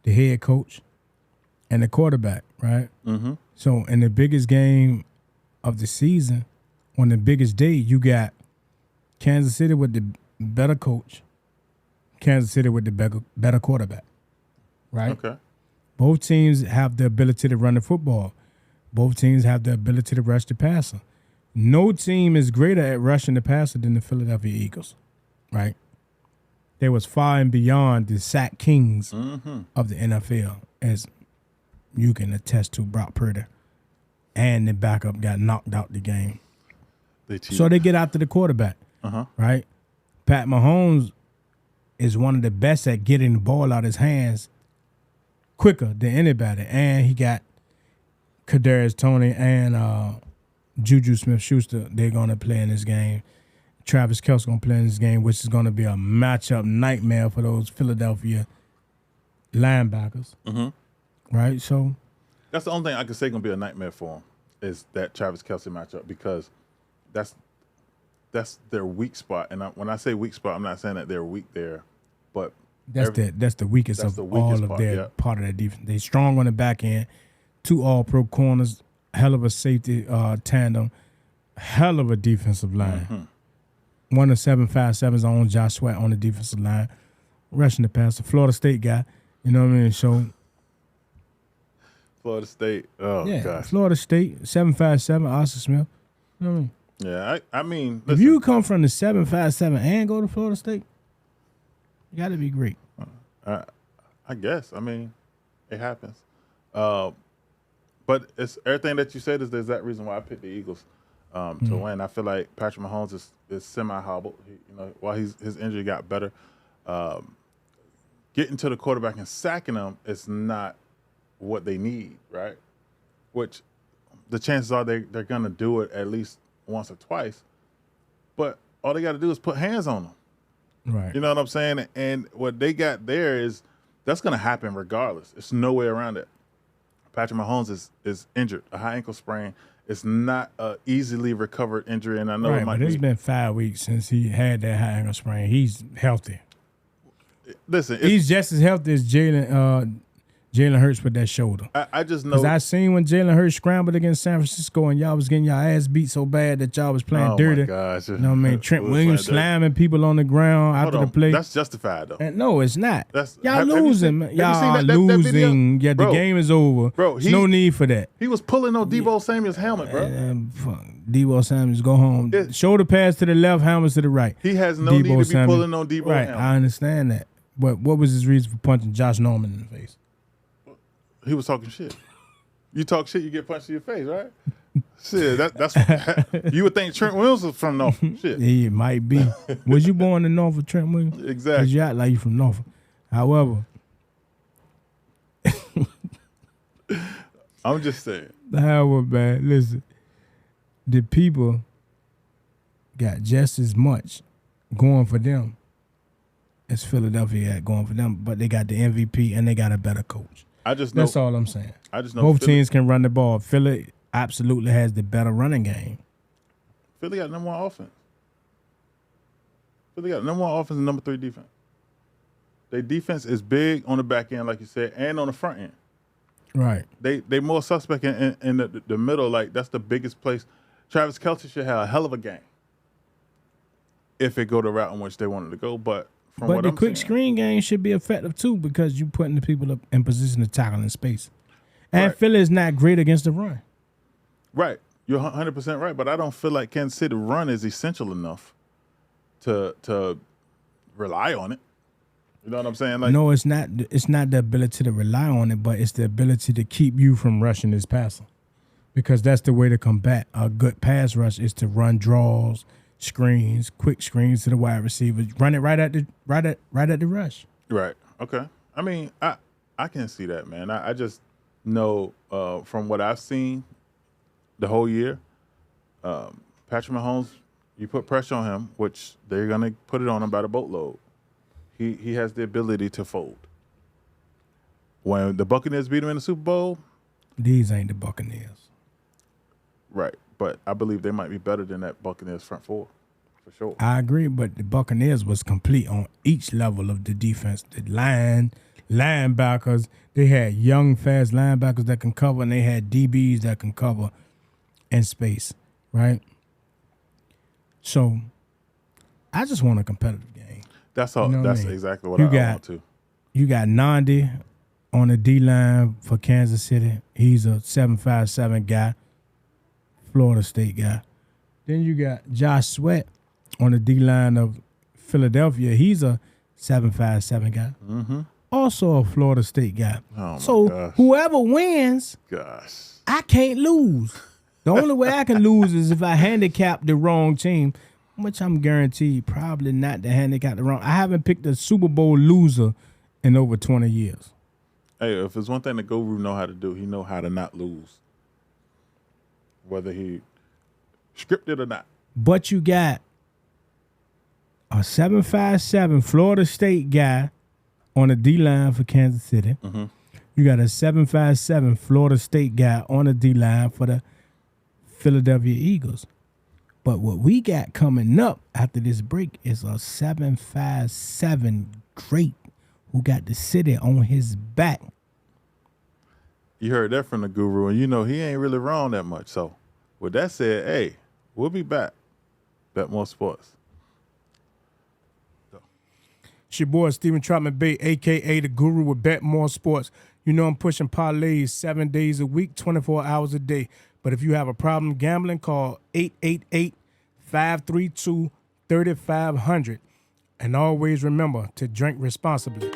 [SPEAKER 2] the head coach and the quarterback, right? So in the biggest game of the season, on the biggest day, you got Kansas City with the better coach, Kansas City with the better quarterback, right?
[SPEAKER 1] Okay.
[SPEAKER 2] Both teams have the ability to run the football. Both teams have the ability to rush the passer. No team is greater at rushing the passer than the Philadelphia Eagles, right? They was far and beyond the sack kings of the NFL. As you can attest to Brock Purdy and the backup got knocked out the game. So they get after the quarterback, right? Pat Mahomes is one of the best at getting the ball out of his hands quicker than anybody. And he got Kadarius Toney and Juju Smith-Schuster. They're going to play in this game. Travis Kelce going to play in this game, which is going to be a matchup nightmare for those Philadelphia linebackers. Right? So
[SPEAKER 1] that's the only thing I can say going to be a nightmare for him is that Travis Kelce matchup because that's their weak spot. And when I say weak spot, I'm not saying that they're weak there, but
[SPEAKER 2] that's the weakest of all of their part of their defense. They strong on the back end, 2 all-pro corners, hell of a safety tandem, hell of a defensive line. One of 757's own Josh Sweat on the defensive line, rushing the passer. Florida State guy, you know what I mean? So
[SPEAKER 1] Florida State, gosh.
[SPEAKER 2] Florida State, 757, Austin Smith. You know what I mean?
[SPEAKER 1] Yeah, I mean,
[SPEAKER 2] listen, if you come from the 757 and go to Florida State, you got to be great.
[SPEAKER 1] I guess. I mean, it happens. But it's everything that you said is the exact reason why I picked the Eagles to win. I feel like Patrick Mahomes is semi-hobbled. While his injury got better, getting to the quarterback and sacking him is not what they need, right? Which the chances are they're going to do it at least once or twice. But all they got to do is put hands on them.
[SPEAKER 2] Right.
[SPEAKER 1] You know what I'm saying? And what they got there is that's going to happen regardless. There's no way around it. Patrick Mahomes is injured, a high ankle sprain. It's not an easily recovered injury, and I know it might be.
[SPEAKER 2] It's been 5 weeks since he had that high ankle sprain. He's healthy.
[SPEAKER 1] Listen,
[SPEAKER 2] he's just as healthy as Jalen Hurts with that shoulder.
[SPEAKER 1] I just know.
[SPEAKER 2] Because I seen when Jalen Hurts scrambled against San Francisco and y'all was getting y'all ass beat so bad that y'all was playing dirty.
[SPEAKER 1] Oh, my gosh.
[SPEAKER 2] You know what I mean? Trent Williams slamming people on the ground after the play.
[SPEAKER 1] That's justified, though.
[SPEAKER 2] And no, it's not. Y'all
[SPEAKER 1] losing.
[SPEAKER 2] Y'all losing. Yeah, the game is over.
[SPEAKER 1] Bro,
[SPEAKER 2] there's no need for that.
[SPEAKER 1] He was pulling on Deebo Samuel's helmet, bro.
[SPEAKER 2] Deebo Samuels, go home. Shoulder pass to the left, helmet to the right.
[SPEAKER 1] He has no need to be pulling on Deebo
[SPEAKER 2] Right,
[SPEAKER 1] helmet.
[SPEAKER 2] I understand that. But what was his reason for punching Josh Norman in the face?
[SPEAKER 1] He was talking shit. You talk shit, you get punched in your face, right? Shit, that's you would think Trent Williams was from Norfolk. Shit,
[SPEAKER 2] he might be. Was you born in Norfolk, Trent Williams?
[SPEAKER 1] Exactly.
[SPEAKER 2] Because you act like you from Norfolk. However,
[SPEAKER 1] I'm just saying.
[SPEAKER 2] However, man, listen, the people got just as much going for them as Philadelphia had going for them, but they got the MVP and they got a better coach.
[SPEAKER 1] I just know.
[SPEAKER 2] That's all I'm saying.
[SPEAKER 1] I just know
[SPEAKER 2] both teams can run the ball. Philly absolutely has the better running game.
[SPEAKER 1] Philly got number 1 offense. Philly got number 1 offense and number 3 defense. Their defense is big on the back end, like you said, and on the front end.
[SPEAKER 2] Right.
[SPEAKER 1] They more suspect in the middle. Like that's the biggest place. Travis Kelce should have a hell of a game if it go the route in which they wanted to go, but.
[SPEAKER 2] But the quick screen game should be effective too because you're putting the people up in position to tackle in space. And Philly is not great against the run.
[SPEAKER 1] Right. You're 100% right, but I don't feel like Kansas City run is essential enough to rely on it. You know what I'm saying? Like,
[SPEAKER 2] no, it's not. It's not the ability to rely on it, but it's the ability to keep you from rushing this passer. Because that's the way to combat a good pass rush is to run draws, screens, quick screens to the wide receivers, run it right at the rush.
[SPEAKER 1] Right. Okay. I mean, I can see that, man. I just know from what I've seen the whole year, Patrick Mahomes, you put pressure on him, which they're gonna put it on him by the boatload. He has the ability to fold. When the Buccaneers beat him in the Super Bowl,
[SPEAKER 2] these ain't the Buccaneers.
[SPEAKER 1] Right. But I believe they might be better than that Buccaneers front four, for sure.
[SPEAKER 2] I agree, but the Buccaneers was complete on each level of the defense. The linebackers, they had young, fast linebackers that can cover, and they had DBs that can cover in space, right? So I just want a competitive game.
[SPEAKER 1] That's all.
[SPEAKER 2] You know
[SPEAKER 1] that's
[SPEAKER 2] what I mean?
[SPEAKER 1] Exactly what I want to.
[SPEAKER 2] You got Nandi on the D-line for Kansas City. He's a 7.57 guy. Florida State guy. Then you got Josh Sweat on the D-line of Philadelphia. He's a 7.57 guy.
[SPEAKER 1] Mm-hmm.
[SPEAKER 2] also a Florida State guy.
[SPEAKER 1] Oh, my
[SPEAKER 2] So
[SPEAKER 1] gosh.
[SPEAKER 2] whoever wins,
[SPEAKER 1] Gosh.
[SPEAKER 2] I can't lose. The only way I can lose is if I handicap the wrong team, which I'm guaranteed probably not to handicap the wrong. I haven't picked a Super Bowl loser in over 20 years.
[SPEAKER 1] Hey, if there's one thing the guru know how to do, he know how to not lose. Whether he scripted or not.
[SPEAKER 2] But you got a 7.57 Florida State guy on the D-line for Kansas City.
[SPEAKER 1] Mm-hmm.
[SPEAKER 2] You got a 7.57 Florida State guy on the D-line for the Philadelphia Eagles. But what we got coming up after this break is a 7.57 great who got the city on his back.
[SPEAKER 1] You heard that from the guru, and you know he ain't really wrong that much. So, with that said, hey, we'll be back. BetMoorSports.
[SPEAKER 2] It's your boy, Stephen Trotman Bay, a.k.a. the guru with BetMoorSports. You know I'm pushing parlays 7 days a week, 24 hours a day. But if you have a problem gambling, call 888-532-3500. And always remember to drink responsibly.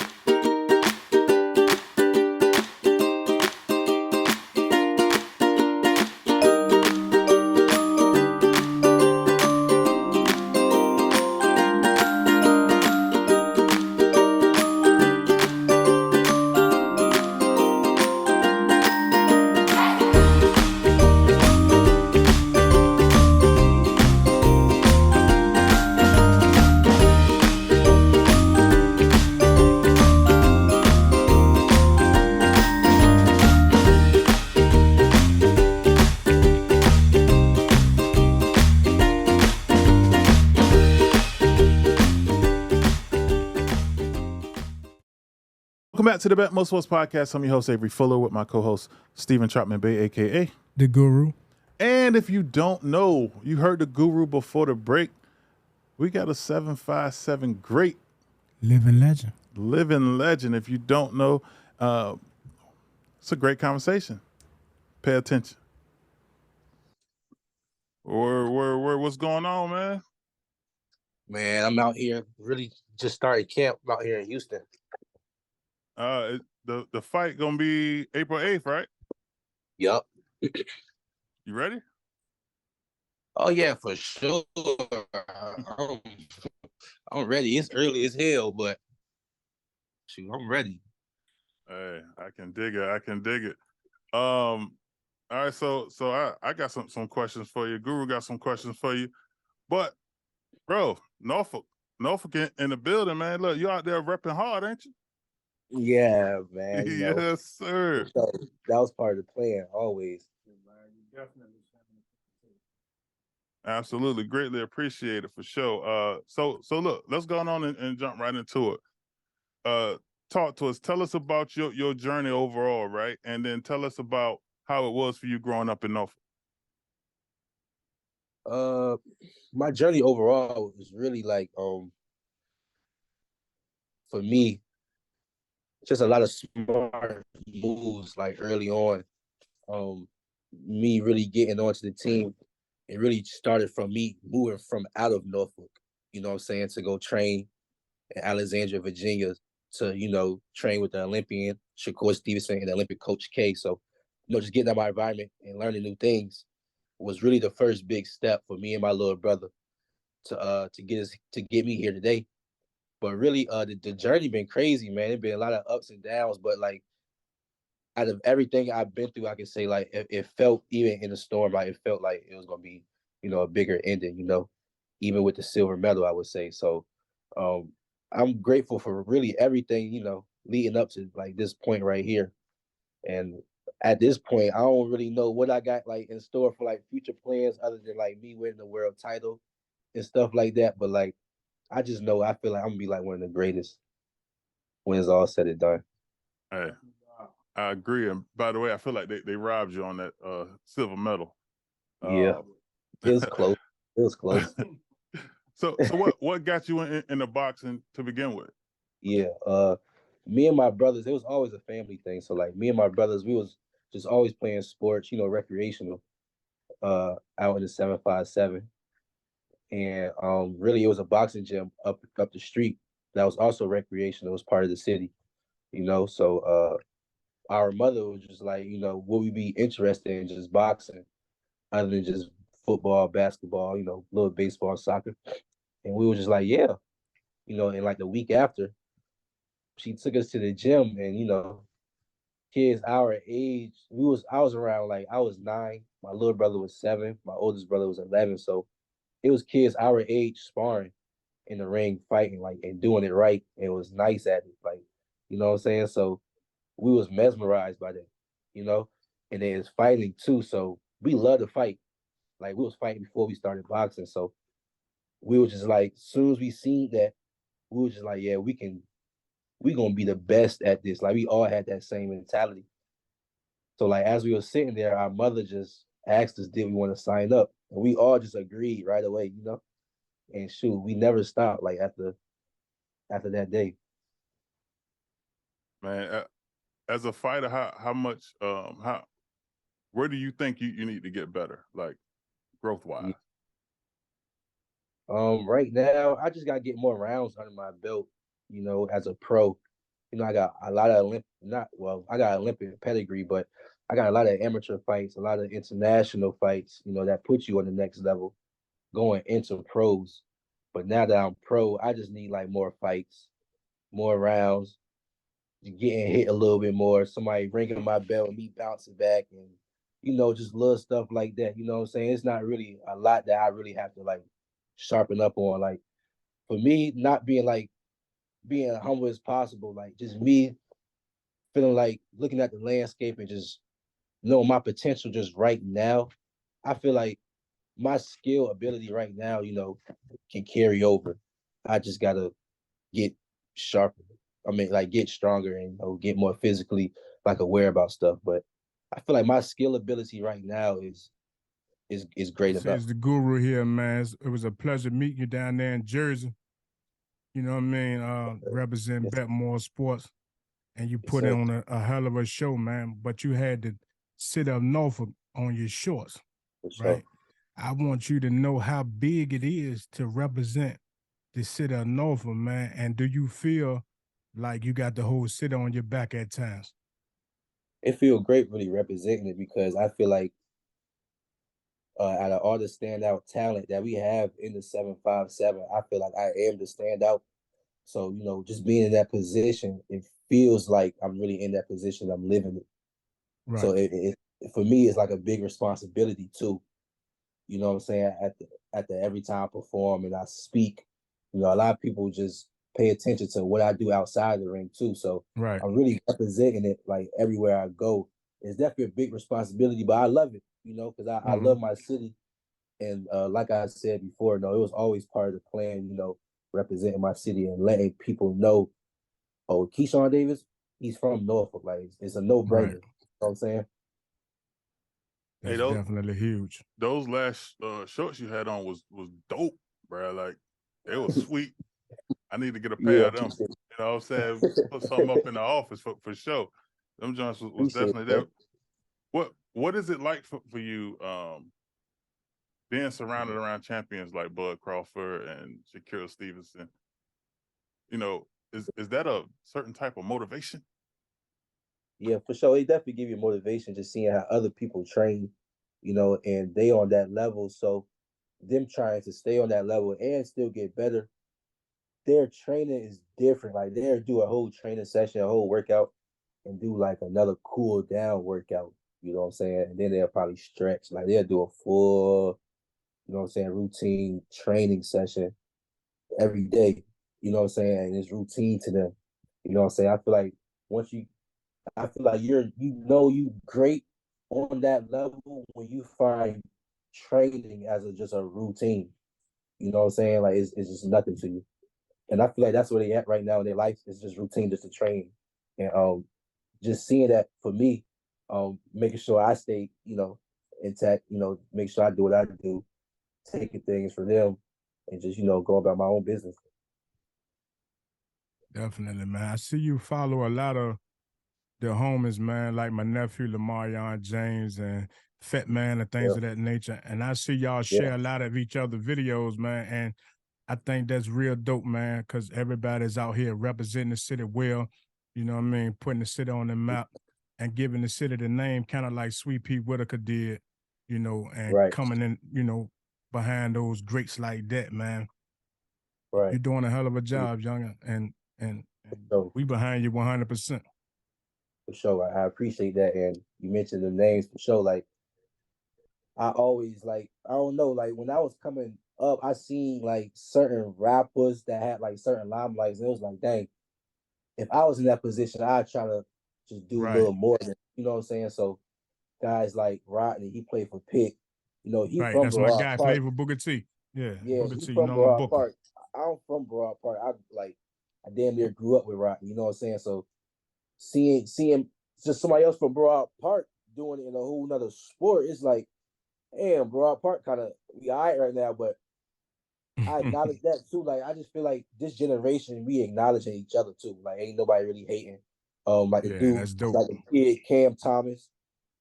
[SPEAKER 1] Welcome back to the BetMoorSports podcast. I'm your host, Avery Fuller, with my co-host, Stephen Trotman Bay, a.k.a.
[SPEAKER 2] The guru.
[SPEAKER 1] And if you don't know, you heard the guru before the break. We got a 7.57 great
[SPEAKER 2] Living legend.
[SPEAKER 1] living legend. If you don't know, it's a great conversation. Pay attention. What's going on, man?
[SPEAKER 3] Man, I'm out here. Really just started camp out here in Houston.
[SPEAKER 1] The fight gonna be April 8th, right?
[SPEAKER 3] Yup.
[SPEAKER 1] You ready?
[SPEAKER 3] Oh yeah, for sure. I'm ready. It's early as hell, but shoot, I'm ready.
[SPEAKER 1] Hey, I can dig it. All right, so I got some questions for you. Guru got some questions for you. But bro, Norfolk in the building, man. Look, you out there repping hard, ain't you?
[SPEAKER 3] Yeah, man.
[SPEAKER 1] Yes, sir.
[SPEAKER 3] That was part of the plan, always.
[SPEAKER 1] Absolutely, greatly appreciated for sure. So look, let's go on and jump right into it. Talk to us. Tell us about your journey overall, right? And then tell us about how it was for you growing up in Norfolk.
[SPEAKER 3] My journey overall was really like for me, just a lot of smart moves like early on. Me really getting onto the team, it really started from me moving from out of Norfolk, you know what I'm saying, to go train in Alexandria, Virginia, to, train with the Olympian Shakur Stevenson and the Olympic coach K. So, just getting out of my environment and learning new things was really the first big step for me and my little brother to get me here today. But really, the journey been crazy, man. It's been a lot of ups and downs, but like out of everything I've been through, I can say like it felt, even in the storm, like it felt like it was gonna be, a bigger ending, even with the silver medal, I would say. So I'm grateful for really everything, leading up to like this point right here. And at this point, I don't really know what I got like in store for like future plans other than like me winning the world title and stuff like that. But like I just know I feel like I'm gonna be like one of the greatest when it's all said and done.
[SPEAKER 1] Hey, I agree. And by the way, I feel like they robbed you on that silver medal.
[SPEAKER 3] Yeah, it was close. It was close.
[SPEAKER 1] So what got you in the boxing to begin with?
[SPEAKER 3] Yeah, me and my brothers, it was always a family thing. So like me and my brothers, we was just always playing sports, recreational, out in the 757. And really it was a boxing gym up the street that was also recreational. It was part of the city. So our mother was just like, would we be interested in just boxing other than just football, basketball, little baseball, soccer? And we were just like, yeah, and like the week after, she took us to the gym and, kids our age, I was around, like, I was 9, my little brother was 7, my oldest brother was 11. So it was kids our age sparring in the ring, fighting, like, and doing it right. And it was nice at it. Like, you know what I'm saying? So we was mesmerized by that, you know, and then it's fighting too. So we love to fight. Like, we was fighting before we started boxing. So we were just like, as soon as we seen that, we were just like, yeah, we gonna be the best at this. Like, we all had that same mentality. So like, as we were sitting there, our mother just asked us, did we want to sign up? And we all just agreed right away. And shoot, we never stopped, like, after that day.
[SPEAKER 1] Man, as a fighter, how much where do you think you need to get better, like growth wise?
[SPEAKER 3] Right now, I just gotta get more rounds under my belt. As a pro, I got a lot of I got Olympic pedigree, but I got a lot of amateur fights, a lot of international fights. That puts you on the next level, going into pros. But now that I'm pro, I just need like more fights, more rounds, getting hit a little bit more, somebody ringing my bell, me bouncing back, and just little stuff like that. You know what I'm saying? It's not really a lot that I really have to like sharpen up on. Like, for me, not being humble as possible, like just me feeling like looking at the landscape and just knowing my potential just right now. I feel like my skill ability right now, can carry over. I just gotta get sharper. I mean, like, get stronger and get more physically like aware about stuff. But I feel like my skill ability right now is great enough.
[SPEAKER 2] Says the guru here, man. It was a pleasure meeting you down there in Jersey. You know what I mean? Representing
[SPEAKER 3] Yes,
[SPEAKER 2] BetMoorSports, and you
[SPEAKER 3] yes,
[SPEAKER 2] put
[SPEAKER 3] sir.
[SPEAKER 2] on a hell of a show, man. But you had to sit up Norfolk on your shorts,
[SPEAKER 3] For sure.
[SPEAKER 2] right? I want you to know how big it is to represent the city of Norfolk, man. And do you feel like you got the whole city on your back at times?
[SPEAKER 3] It feels great really representing it, because I feel like out of all the standout talent that we have in the 757, I feel like I am the standout. So, just being in that position, it feels like I'm really in that position. I'm living it.
[SPEAKER 2] Right.
[SPEAKER 3] So for me, it's like a big responsibility too. You know what I'm saying? At the every time I perform and I speak, a lot of people just pay attention to what I do outside the ring too. So
[SPEAKER 2] Right.
[SPEAKER 3] I'm really representing it like everywhere I go. It's definitely a big responsibility, but I love it, because I love my city. And like I said before, it was always part of the plan, representing my city and letting people know, oh, Keyshawn Davis, he's from Norfolk. Like, it's a no brainer.
[SPEAKER 2] Right.
[SPEAKER 3] You know what I'm saying?
[SPEAKER 1] Hey,
[SPEAKER 2] That's definitely huge.
[SPEAKER 1] those last shorts you had on was dope, bro. Like they were sweet. I need to get a pair
[SPEAKER 3] Yeah,
[SPEAKER 1] of them.
[SPEAKER 3] appreciate,
[SPEAKER 1] You know what I'm saying? Put something up in the office for sure. Them joints was
[SPEAKER 3] appreciate
[SPEAKER 1] definitely there.
[SPEAKER 3] that.
[SPEAKER 1] What is it like for you being surrounded around champions like Bud Crawford and Shaquille Stevenson? You know, is that a certain type of motivation?
[SPEAKER 3] Yeah, for sure. It definitely give you motivation just seeing how other people train, and they on that level. So them trying to stay on that level and still get better, their training is different. Like, they'll do a whole training session, a whole workout, and do like another cool down workout. You know what I'm saying? And then they'll probably stretch. Like, they'll do a full, routine training session every day. You know what I'm saying? And it's routine to them. You know what I'm saying? Once you I feel like you great on that level when you find training as just a routine. You know what I'm saying? Like, it's just nothing to you. And I feel like that's where they at right now in their life. It's just routine, just to train. And just seeing that for me, making sure I stay, intact, make sure I do what I do, taking things for them, and just, go about my own business.
[SPEAKER 2] Definitely, man. I see you follow a lot of the homies, man, like my nephew Lamarion James and Fat Man and things
[SPEAKER 3] Yeah.
[SPEAKER 2] of that nature. And I see y'all
[SPEAKER 3] Yeah.
[SPEAKER 2] share a lot of each other videos, man. And I think that's real dope, man, because everybody's out here representing the city well. you know what I mean, putting the city on the map and giving the city the name, kind of like Sweet Pea Whitaker did, you know, and
[SPEAKER 3] Right.
[SPEAKER 2] coming in, you know, behind those greats like that, man.
[SPEAKER 3] Right.
[SPEAKER 2] You're doing a hell of a job, young, and
[SPEAKER 3] So
[SPEAKER 2] we behind you 100%.
[SPEAKER 3] for sure, I appreciate that. And you mentioned the names for sure. Like I always like I don't know, like when I was coming up, I seen like certain rappers that had like certain limelights. And it was like, dang, if I was in that position, I'd try to just do a
[SPEAKER 2] Right,
[SPEAKER 3] little more than you know what I'm saying. So guys like Rodney, he played for Pitt. You know, he
[SPEAKER 2] right.
[SPEAKER 3] from
[SPEAKER 2] That's my
[SPEAKER 3] Broad
[SPEAKER 2] guy.
[SPEAKER 3] Park.
[SPEAKER 2] Played for Booker T. Yeah,
[SPEAKER 3] Yeah,
[SPEAKER 2] Booker
[SPEAKER 3] he
[SPEAKER 2] T. You
[SPEAKER 3] from
[SPEAKER 2] know my
[SPEAKER 3] Broad
[SPEAKER 2] Booker.
[SPEAKER 3] Park. I'm from Broad Park. I damn near grew up with Rodney. You know what I'm saying? So seeing just somebody else from Broad Park doing it in a whole nother sport, it's like, damn, Broad Park kind of we all right now, but I acknowledge that too. Like I just feel like this generation we acknowledging each other too. Like ain't nobody really hating. Like the
[SPEAKER 2] Yeah,
[SPEAKER 3] dude,
[SPEAKER 2] that's dope.
[SPEAKER 3] like the kid Cam Thomas,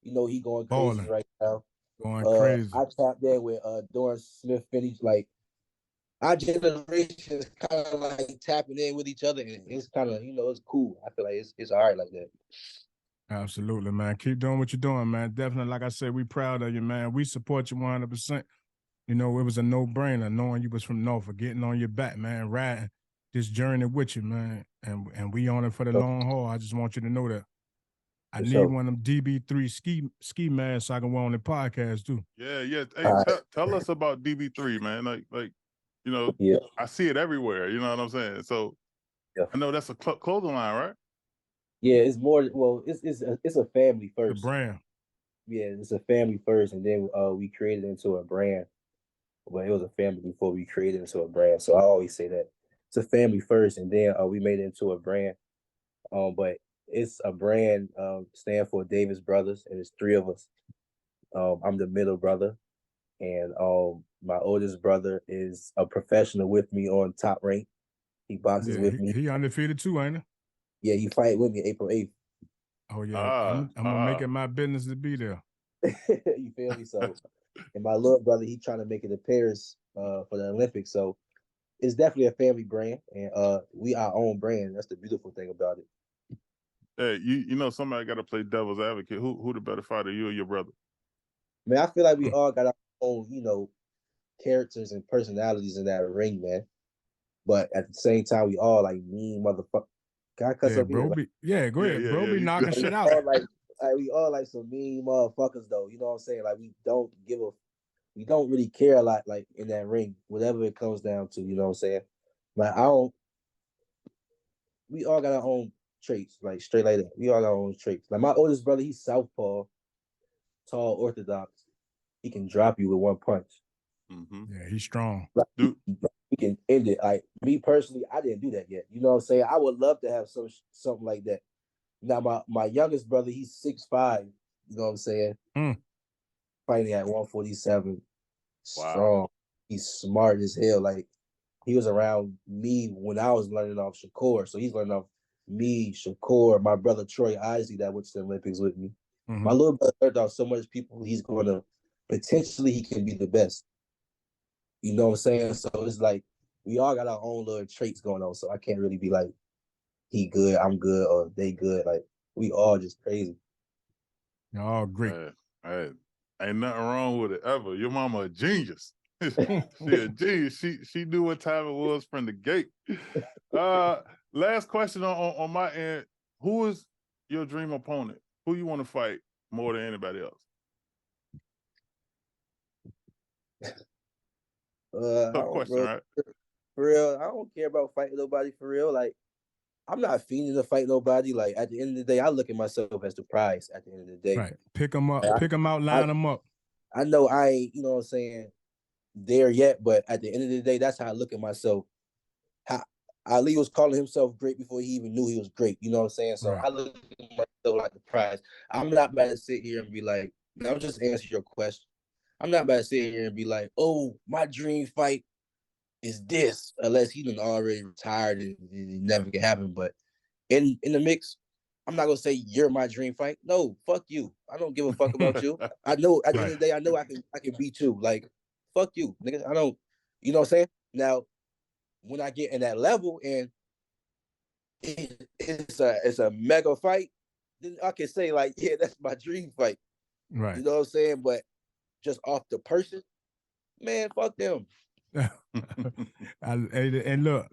[SPEAKER 3] you know he going crazy
[SPEAKER 2] Balling,
[SPEAKER 3] right now.
[SPEAKER 2] going crazy.
[SPEAKER 3] I tapped in with Doran Smith Finney. Like our generation is kind of like tapping in with each other, and it's kind of it's cool. I feel like it's all right like that.
[SPEAKER 2] Absolutely, man. Keep doing what you're doing, man. Definitely, like I said, we proud of you, man. We support you 100%. You know, it was a no-brainer knowing you was from Norfolk, getting on your back, man, riding this journey with you, man. And we on it for the
[SPEAKER 3] So,
[SPEAKER 2] long haul. I just want you to know that. I
[SPEAKER 3] for
[SPEAKER 2] need
[SPEAKER 3] sure.
[SPEAKER 2] one of them DB3 ski masks so I can wear on the podcast too.
[SPEAKER 1] Yeah, yeah. Hey,
[SPEAKER 3] All right.
[SPEAKER 1] tell us about DB3, man. Like,
[SPEAKER 3] Yeah.
[SPEAKER 1] I see it everywhere. You know what I'm saying? So
[SPEAKER 3] Yeah.
[SPEAKER 1] I know that's a clothing line, right?
[SPEAKER 3] Yeah. It's more. Well, it's a family
[SPEAKER 2] The
[SPEAKER 3] first.
[SPEAKER 2] brand.
[SPEAKER 3] Yeah, it's a family first, and then we created it into a brand. But it was a family before we created it into a brand. So I always say that it's a family first, and then we made it into a brand. But it's a brand stand for Davis Brothers, and it's three of us. I'm the middle brother, and my oldest brother is a professional with me on Top Rank. He boxes
[SPEAKER 2] Yeah,
[SPEAKER 3] with me.
[SPEAKER 2] he undefeated too, ain't he?
[SPEAKER 3] Yeah, he fight with me April 8th.
[SPEAKER 2] Oh yeah,
[SPEAKER 1] Ah,
[SPEAKER 2] I'm gonna make it my business to be there.
[SPEAKER 3] You feel me? So, and my little brother, he trying to make it to Paris for the Olympics. So it's definitely a family brand, and we our own brand. That's the beautiful thing about it.
[SPEAKER 1] hey, you know somebody got to play devil's advocate. Who the better fighter, you or your brother?
[SPEAKER 3] Man, I feel like we
[SPEAKER 2] Hmm.
[SPEAKER 3] all got our own, characters and personalities in that ring, man. But at the same time, we all like mean motherfucker. Can I cuss
[SPEAKER 2] Yeah,
[SPEAKER 3] up here?
[SPEAKER 2] bro. Yeah, go
[SPEAKER 1] Yeah,
[SPEAKER 2] ahead,
[SPEAKER 1] yeah,
[SPEAKER 2] bro.
[SPEAKER 1] yeah.
[SPEAKER 2] Be
[SPEAKER 1] You
[SPEAKER 2] knocking
[SPEAKER 1] good?
[SPEAKER 2] shit
[SPEAKER 3] We
[SPEAKER 2] out.
[SPEAKER 3] all like we all like some mean motherfuckers though. You know what I'm saying? Like we don't really care a lot like in that ring, whatever it comes down to. You know what I'm saying? Like I don't. We all got our own traits, like straight like that. We all got our own traits. Like my oldest brother, he's southpaw, tall, orthodox. He can drop you with one punch.
[SPEAKER 1] Mm-hmm.
[SPEAKER 2] Yeah, he's strong.
[SPEAKER 3] Like,
[SPEAKER 1] Dude,
[SPEAKER 3] he can end it. Like me personally, I didn't do that yet. You know what I'm saying? I would love to have something like that. Now my youngest brother, he's 6'5". You know what I'm saying?
[SPEAKER 2] Mm.
[SPEAKER 3] Fighting at 147,
[SPEAKER 1] wow.
[SPEAKER 3] strong. He's smart as hell. Like he was around me when I was learning off Shakur. So he's learning off me, Shakur, my brother Troy Isley that went to the Olympics with me. My
[SPEAKER 2] Mm-hmm.
[SPEAKER 3] little brother learned off so much people. He's gonna potentially he can be the best. You know what I'm saying? So it's like we all got our own little traits going on. So I can't really be like he good, I'm good, or they good. Like we all just crazy.
[SPEAKER 2] Oh, great.
[SPEAKER 1] Hey, ain't nothing wrong with it ever. Your mama a genius.
[SPEAKER 2] Hmm.
[SPEAKER 1] She a genius. She knew what time it was from the gate. Last question on my end. Who is your dream opponent? Who you want to fight more than anybody else?
[SPEAKER 3] I
[SPEAKER 1] Tough
[SPEAKER 3] don't
[SPEAKER 1] question,
[SPEAKER 3] really
[SPEAKER 1] right?
[SPEAKER 3] for real. I don't care about fighting nobody for real. Like I'm not fiending to fight nobody. Like at the end of the day, I look at myself as the prize. At the end of the day,
[SPEAKER 2] Right. Pick them up.
[SPEAKER 3] like,
[SPEAKER 2] Pick them out.
[SPEAKER 3] I
[SPEAKER 2] Line them up.
[SPEAKER 3] I know I ain't you know what I'm saying there yet, but at the end of the day, that's how I look at myself. How Ali was calling himself great before he even knew he was great. You know what I'm saying? So
[SPEAKER 2] Right.
[SPEAKER 3] I look at myself like the prize. I'm not about to sit here and be like, I'm just answer your question. I'm not about to sit here and be like, oh, my dream fight is this, unless he done already retired and it never can happen. But in the mix, I'm not gonna say you're my dream fight. No, fuck you. I don't give a fuck about you. I know at the end
[SPEAKER 2] Right.
[SPEAKER 3] of the day, I know I can beat you. Like, fuck you, nigga. I don't, you know what I'm saying? Now, when I get in that level and it's a mega fight, then I can say like, yeah, that's my dream fight.
[SPEAKER 2] Right.
[SPEAKER 3] You know what I'm saying? But just off the person, man, fuck them.
[SPEAKER 2] And look,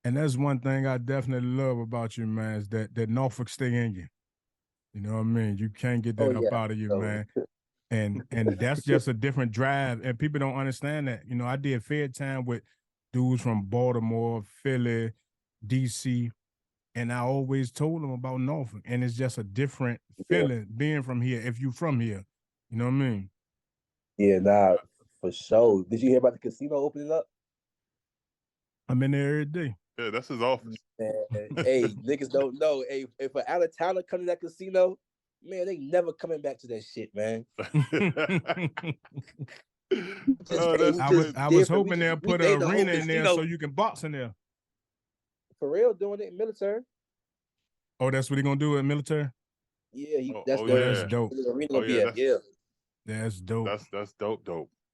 [SPEAKER 2] and that's one thing I definitely love about you, man, is that Norfolk stay in you. You know what I mean? You can't get
[SPEAKER 3] Oh
[SPEAKER 2] that up
[SPEAKER 3] yeah.
[SPEAKER 2] out of you,
[SPEAKER 3] So,
[SPEAKER 2] man. And that's just a different drive. And people don't understand that. You know, I did fair time with dudes from Baltimore, Philly, DC, and I always told them about Norfolk. And it's just a different
[SPEAKER 3] yeah,
[SPEAKER 2] feeling being from here, if you from here. You know what I mean?
[SPEAKER 3] yeah, nah, for sure. Did you hear about the casino opening up?
[SPEAKER 2] I'm in there every day.
[SPEAKER 1] Yeah, that's his office.
[SPEAKER 3] Man, hey, niggas don't know. Hey, if an out of towner come to that casino, man, they never coming back to that shit, man.
[SPEAKER 1] Oh, that's
[SPEAKER 2] I was
[SPEAKER 3] different.
[SPEAKER 2] hoping they'll put
[SPEAKER 3] They
[SPEAKER 2] an
[SPEAKER 3] the whole
[SPEAKER 2] arena in there
[SPEAKER 3] casino
[SPEAKER 2] so you can box in there.
[SPEAKER 3] for real doing it in military.
[SPEAKER 2] Oh, that's what he gonna do in military?
[SPEAKER 3] Yeah,
[SPEAKER 1] oh,
[SPEAKER 3] that's
[SPEAKER 1] oh
[SPEAKER 2] Oh,
[SPEAKER 3] the
[SPEAKER 2] that's
[SPEAKER 1] yeah,
[SPEAKER 2] dope.
[SPEAKER 3] arena
[SPEAKER 1] oh
[SPEAKER 3] gonna be
[SPEAKER 1] yeah.
[SPEAKER 3] at. Yeah,
[SPEAKER 2] That's dope.
[SPEAKER 1] That's dope.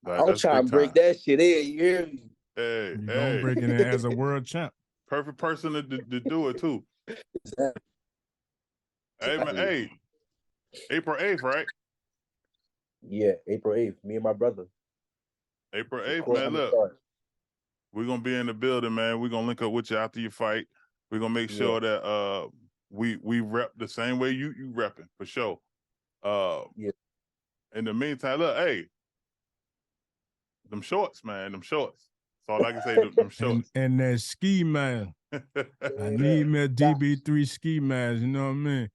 [SPEAKER 3] I'm
[SPEAKER 1] That's
[SPEAKER 3] trying
[SPEAKER 1] big
[SPEAKER 3] to break
[SPEAKER 1] time.
[SPEAKER 3] that shit in. You hear me?
[SPEAKER 1] Hey,
[SPEAKER 2] You gonna
[SPEAKER 1] hey,
[SPEAKER 2] break it in as a world champ.
[SPEAKER 1] perfect person to do it too. Hey man, hey, April 8th, right?
[SPEAKER 3] Yeah, April 8th. Me and my brother.
[SPEAKER 1] April
[SPEAKER 3] The
[SPEAKER 1] 8th,
[SPEAKER 3] court
[SPEAKER 1] man.
[SPEAKER 3] I'm
[SPEAKER 1] Look,
[SPEAKER 3] start.
[SPEAKER 1] we're gonna be in the building, man. We're gonna link up with you after your fight. We're gonna make sure
[SPEAKER 3] Yeah,
[SPEAKER 1] that we rep the same way you repping for sure.
[SPEAKER 3] yeah.
[SPEAKER 1] In the meantime, look, hey, them shorts, man, them shorts. That's all I can say. Them shorts.
[SPEAKER 2] And that ski man. I need me a
[SPEAKER 3] Nah,
[SPEAKER 2] DB3 ski mask, you know what I mean?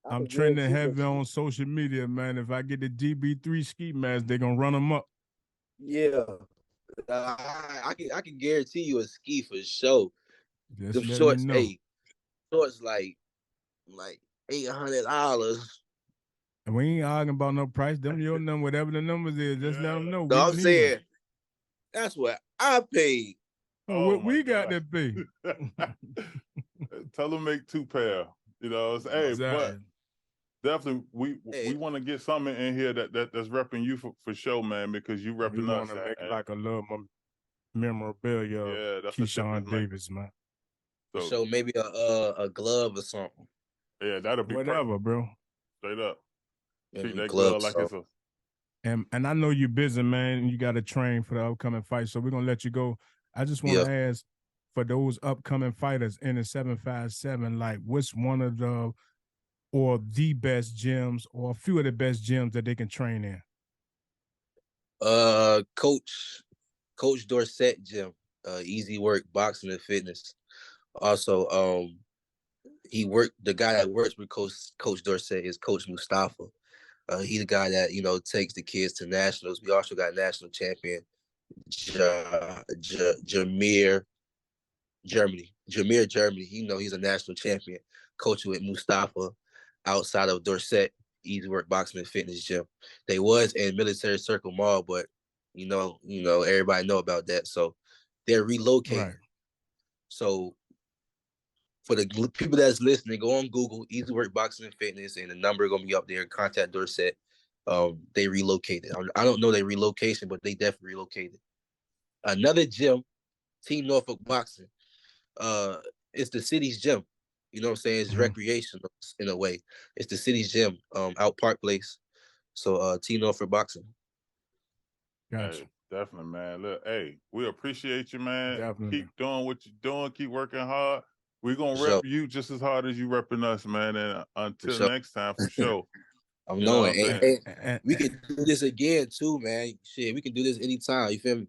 [SPEAKER 3] I
[SPEAKER 2] I'm
[SPEAKER 3] can
[SPEAKER 2] trending
[SPEAKER 3] guarantee
[SPEAKER 2] heavy
[SPEAKER 3] you.
[SPEAKER 2] on social media, man. If I get the DB3 ski mask, they're gonna run them up.
[SPEAKER 3] Yeah, I can guarantee you a ski for sure.
[SPEAKER 2] Just
[SPEAKER 3] Them
[SPEAKER 2] let me
[SPEAKER 3] shorts,
[SPEAKER 2] know.
[SPEAKER 3] hey, shorts like $800.
[SPEAKER 2] And we ain't arguing about no price. Them your number, whatever the numbers is, just let them know we
[SPEAKER 3] No, I'm
[SPEAKER 2] need them.
[SPEAKER 3] saying that's what I paid.
[SPEAKER 2] Oh,
[SPEAKER 1] Oh
[SPEAKER 2] what
[SPEAKER 1] my
[SPEAKER 2] we got
[SPEAKER 1] god.
[SPEAKER 2] to pay.
[SPEAKER 1] Tell them make 2 pair. You know, hey, but
[SPEAKER 2] Exactly.
[SPEAKER 1] definitely we
[SPEAKER 3] Hey,
[SPEAKER 1] want to get something in here that's repping you for sure, man, because you
[SPEAKER 2] We
[SPEAKER 1] repping
[SPEAKER 2] want
[SPEAKER 1] us.
[SPEAKER 2] to make it
[SPEAKER 1] And
[SPEAKER 2] like a little memorabilia of
[SPEAKER 1] yeah, that's a difference,
[SPEAKER 2] Keyshawn
[SPEAKER 1] man.
[SPEAKER 2] Davis, man.
[SPEAKER 3] for
[SPEAKER 1] So
[SPEAKER 3] sure, maybe a glove or something.
[SPEAKER 1] yeah, that'll be perfect.
[SPEAKER 2] Whatever, bro.
[SPEAKER 1] Straight up. Treat
[SPEAKER 3] Maybe
[SPEAKER 1] that glove
[SPEAKER 3] gloves.
[SPEAKER 1] like
[SPEAKER 3] So
[SPEAKER 1] it's a
[SPEAKER 2] And I know you're busy, man, and you got to train for the upcoming fight. So we're gonna let you go. I just want
[SPEAKER 3] yeah.
[SPEAKER 2] to ask for those upcoming fighters in the 757, like what's one of the or the best gyms or a few of the best gyms that they can train in?
[SPEAKER 3] Coach Dorsett gym. Easy work, boxing and fitness. Also, the guy that works with Coach Dorsett is Coach Mustafa. He the guy that takes the kids to nationals. We also got national champion Jameer Germany. Jameer Germany. He's a national champion. Coaching with Mustafa outside of Dorset Easy Work Boxing and Fitness Gym. They was in Military Circle Mall, but everybody know about that. So they're relocating.
[SPEAKER 2] Right.
[SPEAKER 3] So for the people that's listening, go on Google Easy Work Boxing and Fitness, and the number gonna be up there. Contact Dorset. They relocated. I don't know their relocation, but they definitely relocated. Another gym, Team Norfolk Boxing. It's the city's gym. You know what I'm saying? It's recreational in a way. It's the city's gym, out Park Place. So Team Norfolk Boxing.
[SPEAKER 2] Gotcha.
[SPEAKER 1] hey, definitely, man. Look, hey, we appreciate you, man.
[SPEAKER 2] Definitely.
[SPEAKER 1] Keep doing what you're doing. Keep working hard. We're gonna
[SPEAKER 3] For
[SPEAKER 1] rep
[SPEAKER 3] sure.
[SPEAKER 1] you just as hard as you repping us, man. And
[SPEAKER 3] For
[SPEAKER 1] until
[SPEAKER 3] sure.
[SPEAKER 1] next time, for sure.
[SPEAKER 3] I'm
[SPEAKER 1] You know what
[SPEAKER 3] knowing.
[SPEAKER 1] I'm saying?
[SPEAKER 3] And we can do this again too, man. Shit, we can do this anytime. You feel me?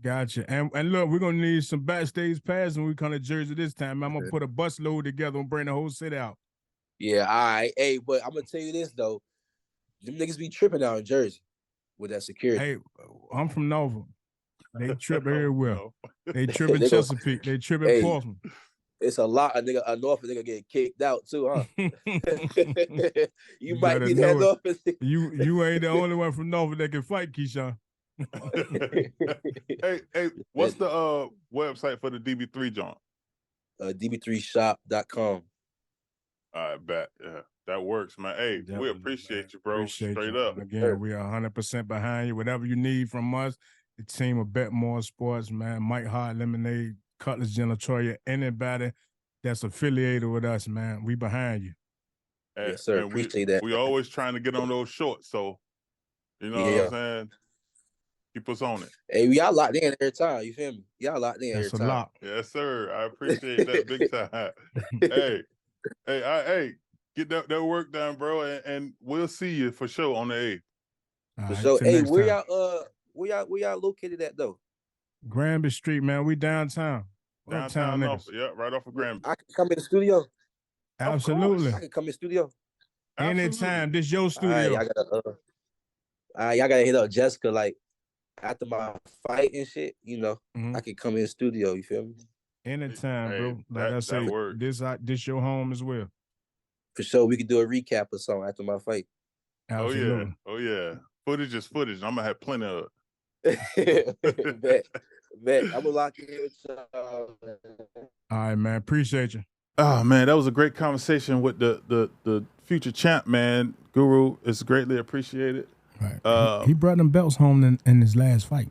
[SPEAKER 2] Gotcha. And look, we're gonna need some backstage pass when we come to Jersey this time. I'm gonna put a bus load together and bring the whole city out.
[SPEAKER 3] Yeah, all right. Hey, but I'm gonna tell you this though. Them niggas be tripping out in Jersey with that security.
[SPEAKER 2] Hey, I'm from Nova. They trip everywhere.
[SPEAKER 1] No.
[SPEAKER 2] They trip in
[SPEAKER 3] They go,
[SPEAKER 2] Chesapeake. They trip in
[SPEAKER 3] hey,
[SPEAKER 2] Portsmouth.
[SPEAKER 3] it's a lot of a Norfolk nigga get kicked out too, huh? You
[SPEAKER 2] You
[SPEAKER 3] might
[SPEAKER 2] better
[SPEAKER 3] be that
[SPEAKER 2] know it.
[SPEAKER 3] Norfolk.
[SPEAKER 2] You ain't the only one from Nova that can fight, Keyshawn.
[SPEAKER 1] hey, what's the website for the DB3 joint?
[SPEAKER 3] DB3shop.com.
[SPEAKER 1] I bet. Yeah, that works, man. Hey, we
[SPEAKER 2] Definitely,
[SPEAKER 1] appreciate
[SPEAKER 2] man.
[SPEAKER 1] you, bro.
[SPEAKER 2] Appreciate
[SPEAKER 1] Straight
[SPEAKER 2] you.
[SPEAKER 1] up.
[SPEAKER 2] And again, we are 100% behind you. Whatever you need from us, the team of BetMoorSports, man. Mike Hart, Lemonade, Cutlass Genitoria, anybody. that's affiliated with us, man. We behind you.
[SPEAKER 3] Yes, sir.
[SPEAKER 1] And
[SPEAKER 3] Appreciate that.
[SPEAKER 1] we always trying to get on those shorts. So, you know what I'm
[SPEAKER 3] Yeah.
[SPEAKER 1] saying? Keep us on it.
[SPEAKER 3] Hey, we y'all locked in every time. You feel me? Y'all locked in every
[SPEAKER 2] That's a
[SPEAKER 3] time.
[SPEAKER 2] lot.
[SPEAKER 1] Yes, sir. I appreciate that big time. hey, get that work done, bro, and we'll see you for sure on the 8th.
[SPEAKER 2] All
[SPEAKER 3] For
[SPEAKER 2] right,
[SPEAKER 3] sure.
[SPEAKER 2] till
[SPEAKER 3] Hey,
[SPEAKER 2] next time.
[SPEAKER 3] where y'all located at though?
[SPEAKER 2] Granby Street, man. We downtown.
[SPEAKER 1] Downtown
[SPEAKER 2] Uptown
[SPEAKER 1] North.
[SPEAKER 2] niggas.
[SPEAKER 1] Yeah, right off of Granby.
[SPEAKER 3] I can come in the studio.
[SPEAKER 2] Absolutely.
[SPEAKER 3] I can come in the studio.
[SPEAKER 2] Anytime. This your
[SPEAKER 3] All right,
[SPEAKER 2] studio.
[SPEAKER 3] y'all gotta hit up Jessica like after my fight and shit. You know,
[SPEAKER 2] Mhm.
[SPEAKER 3] I can come in the studio. You feel me?
[SPEAKER 2] Anytime,
[SPEAKER 1] Hey,
[SPEAKER 2] bro. Like I say,
[SPEAKER 1] that works.
[SPEAKER 2] this your home as well.
[SPEAKER 3] For sure, we could do a recap or something after my fight.
[SPEAKER 2] Absolutely.
[SPEAKER 1] Oh yeah. Footage is footage. I'm gonna have plenty of
[SPEAKER 3] bet, bet. I'm gonna lock in with y'all.
[SPEAKER 2] All right, man. Appreciate you.
[SPEAKER 1] Oh man, that was a great conversation with the future champ, man. Guru is greatly appreciated.
[SPEAKER 2] Right. He brought them belts home in his last fight.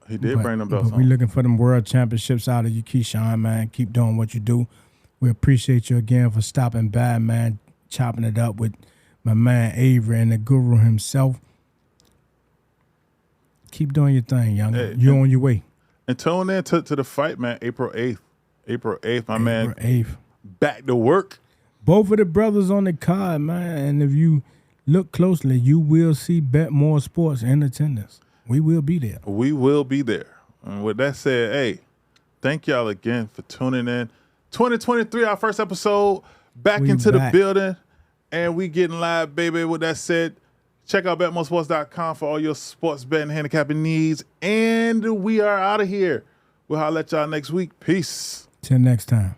[SPEAKER 1] He did bring them belts
[SPEAKER 2] But we
[SPEAKER 1] home.
[SPEAKER 2] looking for them world championships out of you, Keyshawn, man. Keep doing what you do. We appreciate you again for stopping by, man, chopping it up with my man Avery and the Guru himself. Keep doing your thing, young. You're on your way.
[SPEAKER 1] And tune in to the fight, man. April 8th. My man.
[SPEAKER 2] April 8th.
[SPEAKER 1] Back to work.
[SPEAKER 2] Both of the brothers on the card, man. And if you look closely, you will see BetMoorSports in attendance. We will be there.
[SPEAKER 1] We will be there. And with that said, hey, thank y'all again for tuning in. 2023, our first episode, back into the building. And we getting live, baby. With that said, check out BetMoorSports.com for all your sports betting handicapping needs. And we are out of here. We'll holler at y'all next week. Peace.
[SPEAKER 2] Till next time.